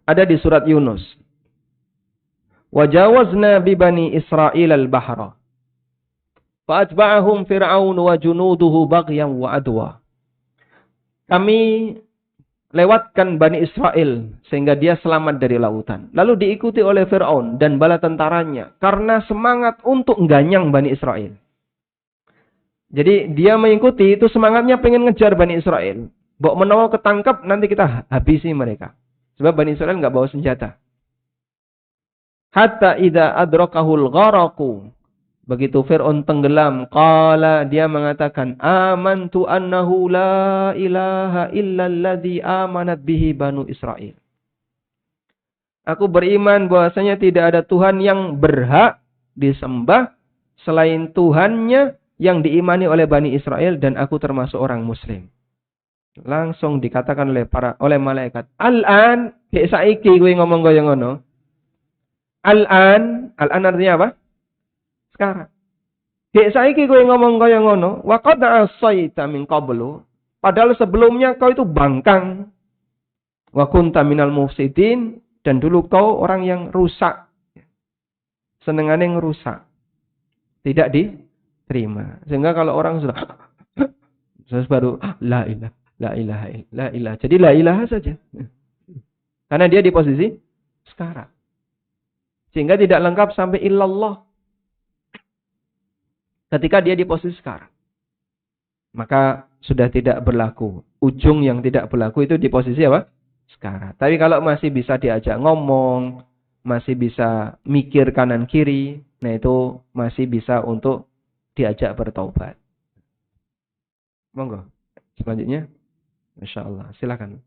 Ada di surat Yunus. Wajawazna bi Bani Israel al-bahra. Fa'atba'ahum Fir'aun wa junuduhu baghyan wa adwa. Kami lewatkan Bani Israel sehingga dia selamat dari lautan. Lalu diikuti oleh Fir'aun dan bala tentaranya karena semangat untuk ganyang Bani Israel. Jadi dia mengikuti itu semangatnya pengen ngejar Bani Israel. Bok menawa ketangkap nanti kita habisi mereka. Sebab Bani Israel nggak bawa senjata. Hatta idza adrakahul gharaqu. Begitu Fir'aun tenggelam, qala, dia mengatakan, amantu annahu la ilaha illalladzi amanat bihi Banu Israel. Aku beriman bahwasanya tidak ada Tuhan yang berhak disembah selain Tuhannya yang diimani oleh Bani Israel, dan aku termasuk orang muslim. Langsung dikatakan oleh malaikat, al-an, saiki kowe ngomong kaya ngono. Al-an artinya apa? Sekarang. Saiki kowe ngomong kaya ngono, wa qad asaita min qablu. Padahal sebelumnya kau itu bangkang. Wa kunta minal mufsidin, dan dulu kau orang yang rusak. Senengane ngerusak. Tidak diterima. Sehingga kalau orang sudah terus baru la ilaha. Jadi la ilaha saja. Karena dia di posisi sekarang. Sehingga tidak lengkap sampai illallah. Ketika dia di posisi sekarang. Maka sudah tidak berlaku. Ujung yang tidak berlaku itu di posisi apa? Sekarang. Tapi kalau masih bisa diajak ngomong, masih bisa mikir kanan kiri, nah itu masih bisa untuk diajak bertaubat. Monggo. Selanjutnya. Masya Allah. Silakan.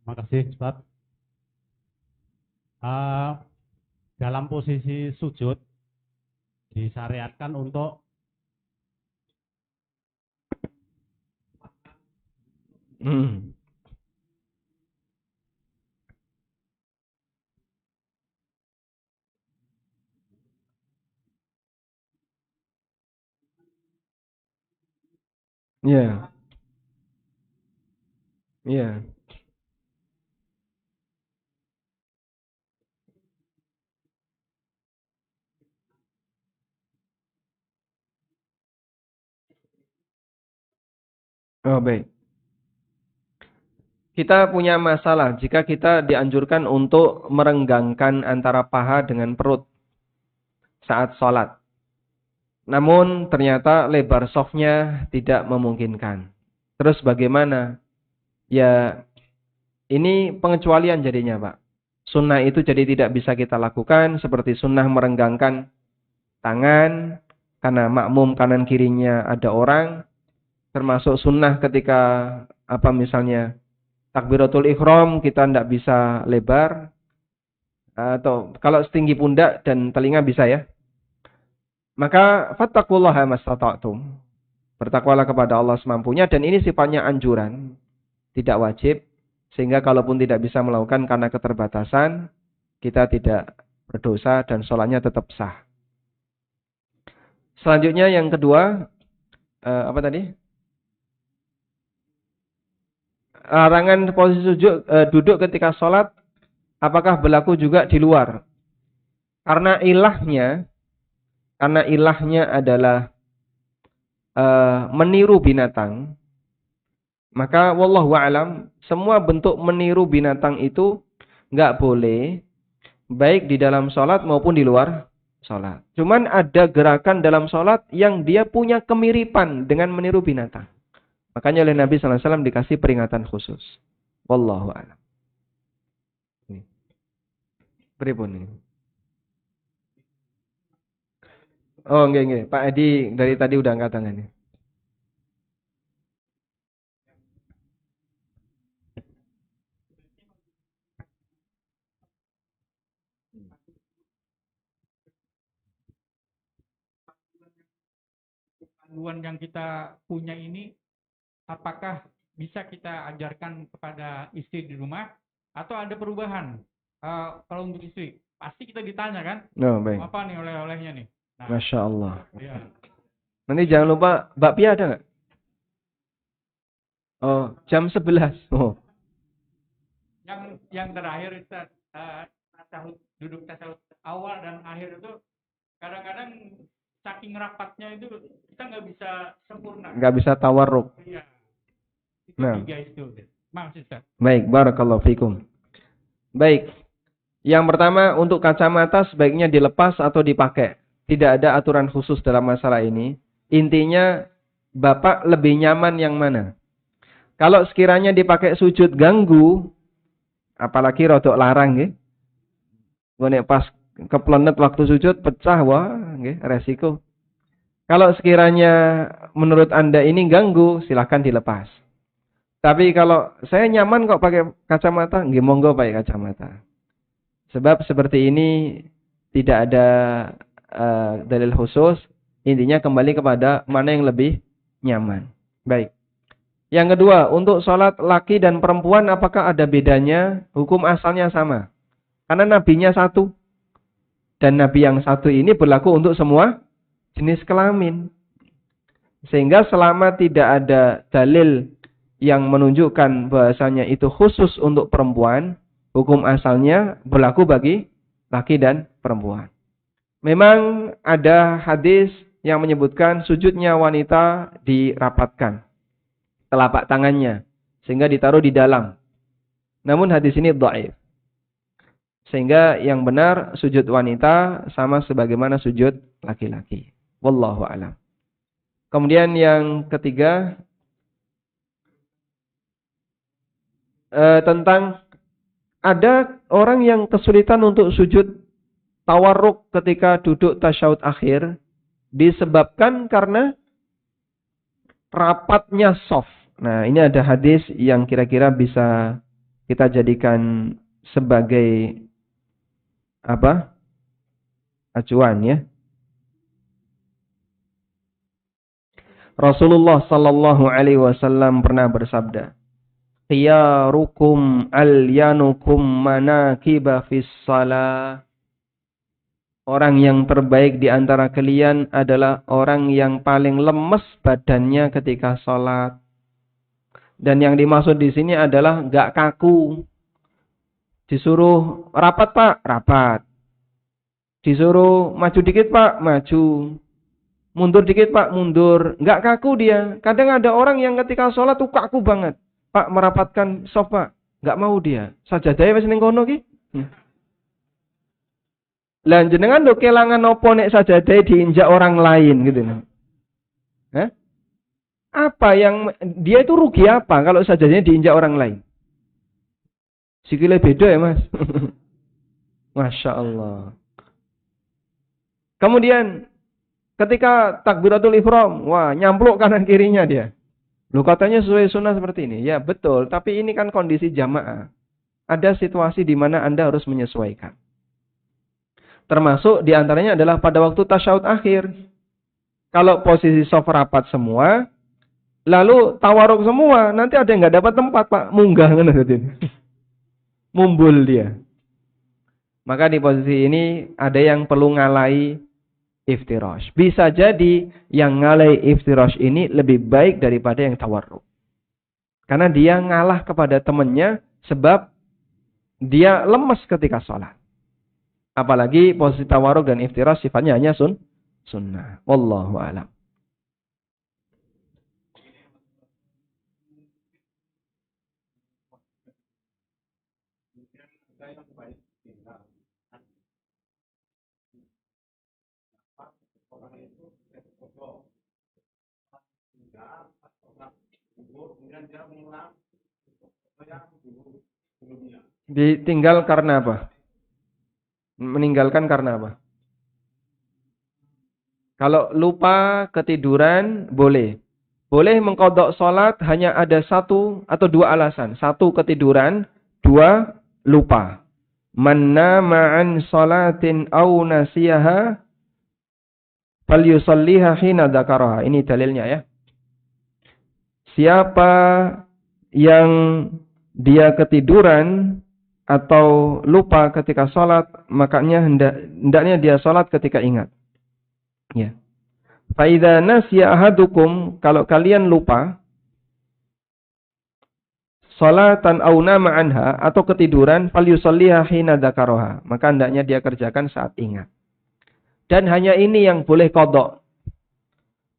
Terima kasih, Ustaz. Dalam posisi sujud disyariatkan untuk Ya. Ya. Oh, baik. Kita punya masalah jika kita dianjurkan untuk merenggangkan antara paha dengan perut saat sholat. Namun ternyata lebar softnya tidak memungkinkan. Terus bagaimana? Ya, ini pengecualian jadinya, Pak. Sunnah itu jadi tidak bisa kita lakukan, seperti sunnah merenggangkan tangan, karena makmum kanan kirinya ada orang. Termasuk sunnah ketika apa misalnya takbiratul ihram kita tidak bisa lebar, atau kalau setinggi pundak dan telinga bisa ya. Maka fattaqullaha mastata'tum. Bertakwalah kepada Allah semampunya, dan ini sifatnya anjuran, tidak wajib, sehingga kalaupun tidak bisa melakukan karena keterbatasan, kita tidak berdosa dan sholatnya tetap sah. Selanjutnya yang kedua, apa tadi? Larangan posisi duduk ketika sholat, apakah berlaku juga di luar? Karena ilahnya adalah meniru binatang, maka wallahu a'lam, semua bentuk meniru binatang itu nggak boleh, baik di dalam sholat maupun di luar sholat. Cuman ada gerakan dalam sholat yang dia punya kemiripan dengan meniru binatang. Makanya oleh Nabi SAW dikasih peringatan khusus. Wallahu a'lam. Pripun ini? Oh, nggih. Pak Edi dari tadi udah angkat tangan ini. Panduan yang kita punya ini, apakah bisa kita ajarkan kepada istri di rumah atau ada perubahan? Kalau untuk istri, pasti kita ditanya kan, Oh, baik. apa nih oleh-olehnya nih? Nah, Masya Allah. ya. Nanti jangan lupa, bakpia ada nggak? Oh, jam 11. Oh, Yang terakhir Ustaz, duduk tasawuf awal dan akhir itu kadang-kadang saking rapatnya itu kita nggak bisa sempurna. nggak bisa tawarruk. Iya. Itu Nah. 3 itu. Maksud Ustaz. Baik, barakallahu fikum. Baik. Yang pertama, untuk kacamata sebaiknya dilepas atau dipakai. Tidak ada aturan khusus dalam masalah ini. Intinya, Bapak lebih nyaman yang mana? Kalau sekiranya dipakai sujud ganggu, apalagi rodok larang, nggih. Nek pas keplenet waktu sujud pecah, wah, nggih, resiko. Kalau sekiranya menurut Anda ini ganggu, silakan dilepas. Tapi kalau saya nyaman kok pakai kacamata, nggih monggo pakai kacamata. Sebab seperti ini tidak ada dalil khusus, intinya kembali kepada mana yang lebih nyaman. Baik. Yang kedua, untuk sholat laki dan perempuan apakah ada bedanya? Hukum asalnya sama. Karena nabinya satu. Dan nabi yang satu ini berlaku untuk semua jenis kelamin. Sehingga selama tidak ada dalil yang menunjukkan bahasanya itu khusus untuk perempuan, hukum asalnya berlaku bagi laki dan perempuan. Memang ada hadis yang menyebutkan sujudnya wanita dirapatkan telapak tangannya sehingga ditaruh di dalam. Namun hadis ini dhaif. Sehingga yang benar sujud wanita sama sebagaimana sujud laki-laki. Wallahu a'lam. Kemudian yang ketiga, tentang ada orang yang kesulitan untuk sujud tawarruk ketika duduk tasyahud akhir disebabkan karena rapatnya soft. Nah, ini ada hadis yang kira-kira bisa kita jadikan sebagai apa? Acuan ya. Rasulullah sallallahu alaihi wasallam pernah bersabda, "Khiyarukum alyanukum manakiba fis shalah." Orang yang terbaik di antara kalian adalah orang yang paling lemes badannya ketika sholat. Dan yang dimaksud di sini adalah enggak kaku. Disuruh rapat Pak, rapat. Disuruh maju dikit Pak, maju. Mundur dikit Pak, mundur. Enggak kaku dia. Kadang ada orang yang ketika sholat tuh kaku banget. Pak, merapatkan soft Pak. Enggak mau dia. Sajadahnya wis ning kono ki. Lah jenengan do kelangan opo nek sajadah diinjak orang lain gitu. Hah? Apa yang dia itu rugi apa kalau sajadahnya diinjak orang lain? Sikile beda ya, Mas. Masya Allah. Kemudian ketika takbiratul ihram, wah nyampluk kanan kirinya dia. Lu katanya sesuai sunnah seperti ini. Ya betul, tapi ini kan kondisi jamaah. Ada situasi di mana Anda harus menyesuaikan. Termasuk diantaranya adalah pada waktu tasyahud akhir. Kalau posisi soft rapat semua, lalu tawaruk semua, nanti ada yang nggak dapat tempat, Pak. Munggah kan mumbul dia. Maka di posisi ini ada yang perlu ngalai iftirash. Bisa jadi yang ngalai iftirash ini lebih baik daripada yang tawarruk. Karena dia ngalah kepada temannya sebab dia lemes ketika sholat. Apalagi posisi tawarruk dan iftirash sifatnya hanya sunnah. Wallahu a'lam. Ditinggal karena apa? Meninggalkan karena apa? Kalau lupa ketiduran boleh. Boleh mengqadha salat hanya ada satu atau dua alasan. Satu ketiduran, dua lupa. Man nama an salatin aw nasiyaha falyusalliha hina dzakaraha. Ini dalilnya ya. Siapa yang dia ketiduran atau lupa ketika sholat, makanya hendaknya dia sholat ketika ingat. Ya. Fa idza nasiya ahadukum, kalau kalian lupa sholatan aw nama anha atau ketiduran, falyusalliha hina dzakaraha, maka hendaknya dia kerjakan saat ingat. Dan hanya ini yang boleh qadha.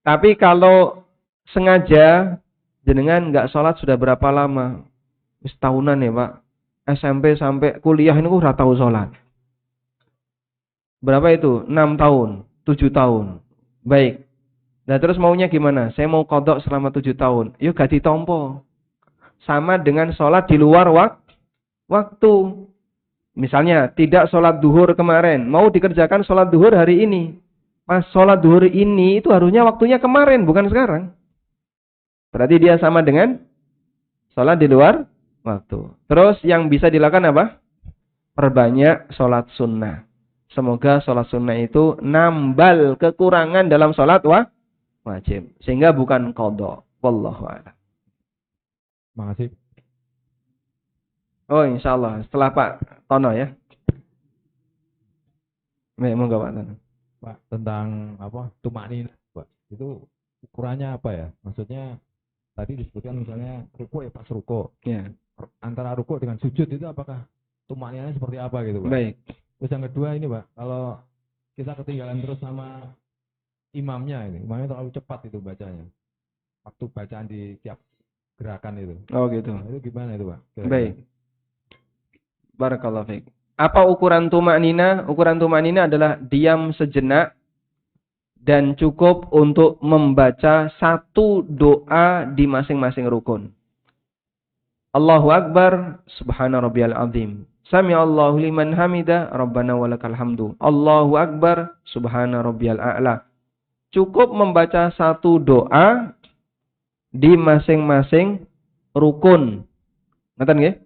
Tapi kalau sengaja jenengan enggak sholat sudah berapa lama? Setahunan ya, Pak. SMP sampai kuliah ini udah tahu sholat. Berapa itu? 6 tahun, 7 tahun. Baik. Nah terus maunya gimana? Saya mau qadha selama 7 tahun. Yuk gak ditompo. Sama dengan sholat di luar waktu. Misalnya tidak sholat duhur kemarin. Mau dikerjakan sholat duhur hari ini. Pas sholat duhur ini itu harusnya waktunya kemarin, bukan sekarang. Berarti dia sama dengan sholat di luar waktu. Terus yang bisa dilakukan apa? Perbanyak sholat sunnah. Semoga sholat sunnah itu nambal kekurangan dalam sholat wajib. Sehingga bukan qadha. Wallahu a'lam. Makasih. Oh insyaallah. Setelah Pak Tono ya. Baik, monggo Pak Tono. Pak, tentang apa? Tumakninah, Pak. Itu ukurannya apa ya? Maksudnya tadi disebutkan misalnya ruku ya pas ruku. Ya. Antara ruku dengan sujud itu apakah tumakninahnya seperti apa gitu, Pak? Baik. Terus yang kedua ini, Pak, kalau kita ketinggalan terus sama imamnya ini, imamnya terlalu cepat itu bacanya. Waktu bacaan di tiap gerakan itu. Oh gitu. Nah, itu gimana itu, Pak? Kira-kira. Baik. Barakallahu fiik. Apa ukuran tumakninah? Ukuran tumakninah adalah diam sejenak dan cukup untuk membaca satu doa di masing-masing rukun. Allahu Akbar, subhana rabbiyal azim. Sami'allahu liman hamida, rabbana walakal hamdu. Allahu Akbar, subhana rabbiyal a'la. Cukup membaca satu doa di masing-masing rukun. Ngerti nggih?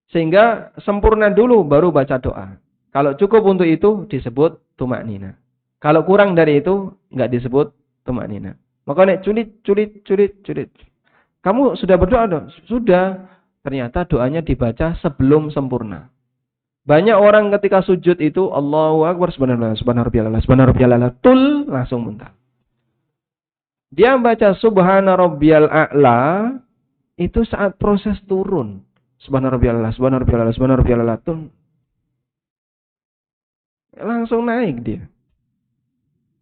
Sehingga sempurna dulu baru baca doa. Kalau cukup untuk itu disebut tumakninah. Kalau kurang dari itu enggak disebut tumakninah. Makanya culit. Kamu sudah berdoa dong? Sudah. Ternyata doanya dibaca sebelum sempurna. Banyak orang ketika sujud itu Allahu Akbar subhanarabbiyal tul langsung muntah. Dia baca subhana rabbiyal a'la itu saat proses turun. Subhanarabbiyal tul. Langsung naik dia.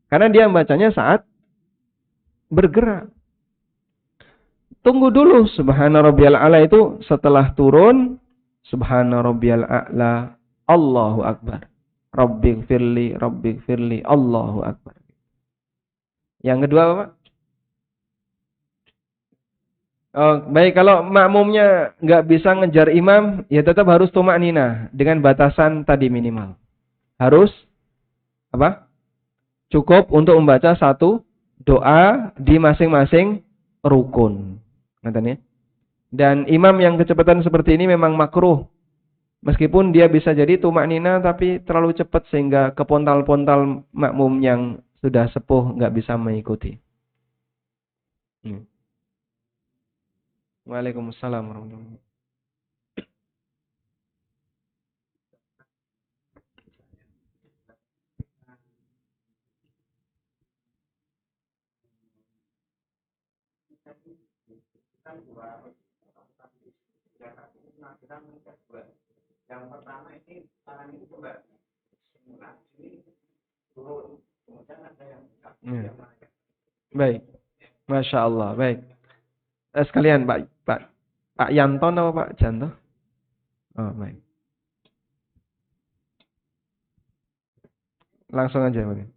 Karena dia bacanya saat bergerak. Tunggu dulu subhana rabbiyal a'la itu setelah turun subhana rabbiyal a'la Allahu Akbar. Rabbighfirli Allahu Akbar. Yang kedua Pak? Oh, baik, kalau makmumnya nggak bisa ngejar imam, ya tetap harus tumakninah dengan batasan tadi minimal. Harus apa? Cukup untuk membaca satu doa di masing-masing rukun. Ngoten ya. Dan imam yang kecepatan seperti ini memang makruh. Meskipun dia bisa jadi tumak nina tapi terlalu cepat sehingga kepontal-pontal makmum yang sudah sepuh nggak bisa mengikuti. Waalaikumsalam warahmatullahi wabarakatuh. Yang pertama ini tangan ini coba ini turun, kemudian ada yang Baik, masya Allah, baik. Sekalian Pak Yanto atau Pak Janto? Oh, baik. Langsung aja, Pak.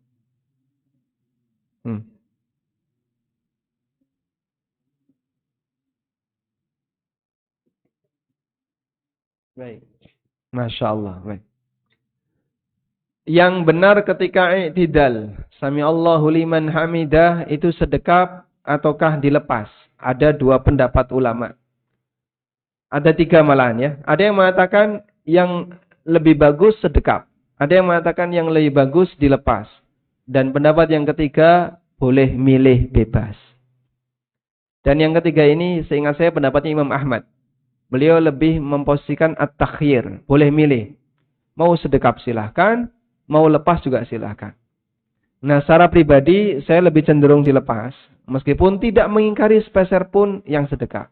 Baik. Masya Allah, baik. Yang benar ketika i'tidal, sami Allahu liman hamidah, itu sedekap ataukah dilepas? Ada dua pendapat ulama. Ada tiga malahan ya. Ada yang mengatakan yang lebih bagus sedekap. Ada yang mengatakan yang lebih bagus dilepas. Dan pendapat yang ketiga boleh milih bebas. Dan yang ketiga ini seingat saya pendapatnya Imam Ahmad. Beliau lebih memposisikan at-takhyir, boleh milih. Mau sedekap silahkan, mau lepas juga silahkan. Nah, secara pribadi saya lebih cenderung dilepas, meskipun tidak mengingkari sepeser pun yang sedekap.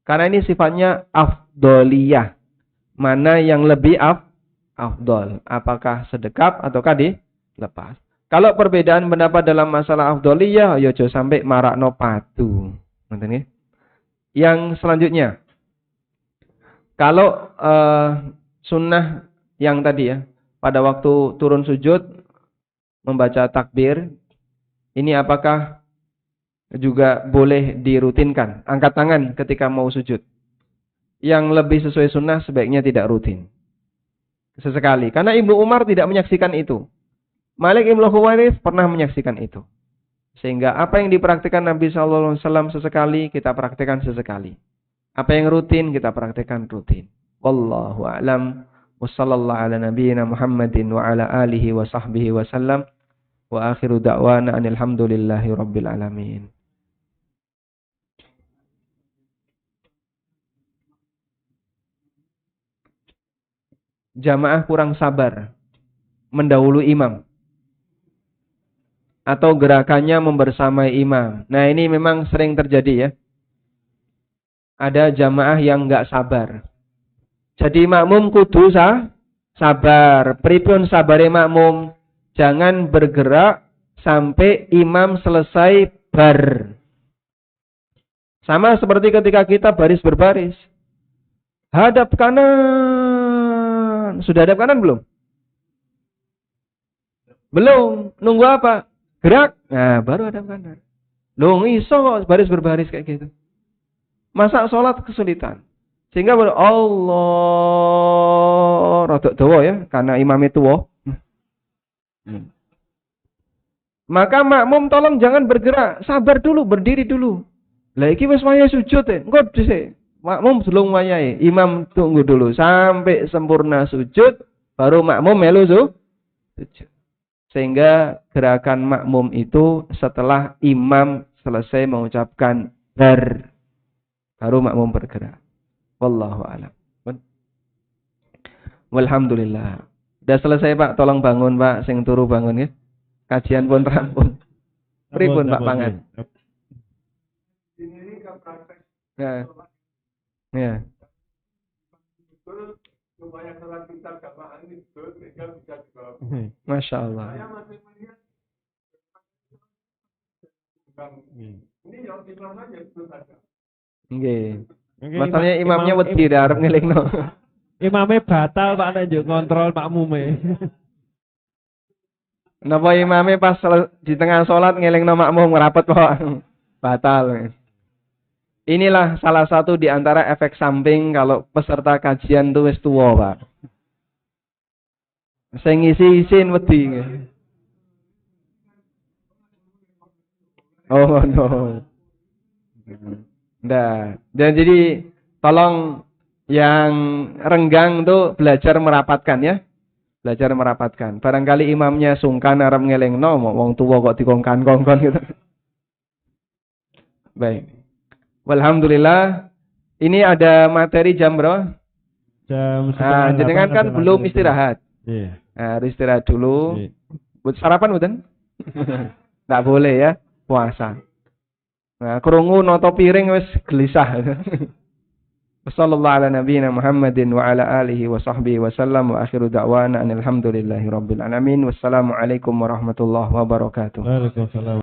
Karena ini sifatnya afdoliyah. Mana yang lebih afdol? Apakah sedekap ataukah dilepas? Kalau perbedaan pendapat dalam masalah afdoliyah, ya jangan sampai marakno padu. Yang selanjutnya, kalau sunnah yang tadi ya, pada waktu turun sujud membaca takbir, ini apakah juga boleh dirutinkan? Angkat tangan ketika mau sujud. Yang lebih sesuai sunnah sebaiknya tidak rutin. Sesekali. Karena Ibnu Umar tidak menyaksikan itu. Malik Ibnu Khuwairits pernah menyaksikan itu. Sehingga apa yang dipraktikkan Nabi SAW sesekali, kita praktikkan sesekali. Apa yang rutin, kita praktikkan rutin. Wallahu a'lam. Wassallallahu ala nabiyyina Muhammadin wa ala alihi wa sahbihi wa sallam. Wa akhiru da'wana anilhamdulillahi rabbil alamin. Jamaah kurang sabar mendahului imam. Atau gerakannya membersamai imam. Nah, ini memang sering terjadi ya. Ada jamaah yang enggak sabar. Jadi makmum kudu sabar. Pripun sabare makmum? Jangan bergerak sampai imam selesai bar. Sama seperti ketika kita baris berbaris. Hadap kanan. Sudah hadap kanan belum? Belum. Nunggu apa? Gerak. Nah, baru hadap kanan. Loh, iso kok baris berbaris kayak gitu. Masa sholat kesulitan. Sehingga Allah rodok dawa ya, karena imam itu Maka makmum tolong jangan bergerak, sabar dulu, berdiri dulu. Lah iki wis waya sujud engko dhisik. Makmum belum wayahe, imam tunggu dulu sampai sempurna sujud, baru makmum melu sujud. Sehingga gerakan makmum itu setelah imam selesai mengucapkan bar, baru makmum bergerak. Wallahu a'lam. Walhamdulillah. Sudah selesai Pak, tolong bangun Pak, sing turu bangun ya. Kajian pun rampung. Pripun Pak Pangan? Ya. Ya. Masya Allah. Nggih. Masalahnya imamnya wedi arep ngelingno. Imamnya batal Pak nek njuk kontrol makmume. Napa imamnya pas di tengah sholat ngelingno makmum ngerapet kok. Batal. Inilah salah satu di antara efek samping kalau peserta kajian tuh wis tuwa, Pak. Sing ngisi-isin wedi. Oh no. Nah, dan jadi tolong yang renggang tuh belajar merapatkan ya. Belajar merapatkan. Barangkali imamnya sungkan arep ngelingno, wong tuwa kok dikongkan-kongkon gitu. Baik. Walhamdulillah. Ini ada materi jam berapa? Jam Nah, jenengan kan belum istirahat. Iya. Nah, harus istirahat dulu. Iya. Buat sarapan mboten? Enggak boleh ya, puasa. Nah, krungu noto piring wis gelisah. Wassallallahu ala nabiyyina Muhammadin wa ala alihi wa sahbihi wa sallam wa akhiru da'wana alhamdulillahi rabbil alamin. Wassalamualaikum warahmatullahi wabarakatuh. Waalaikumsalam.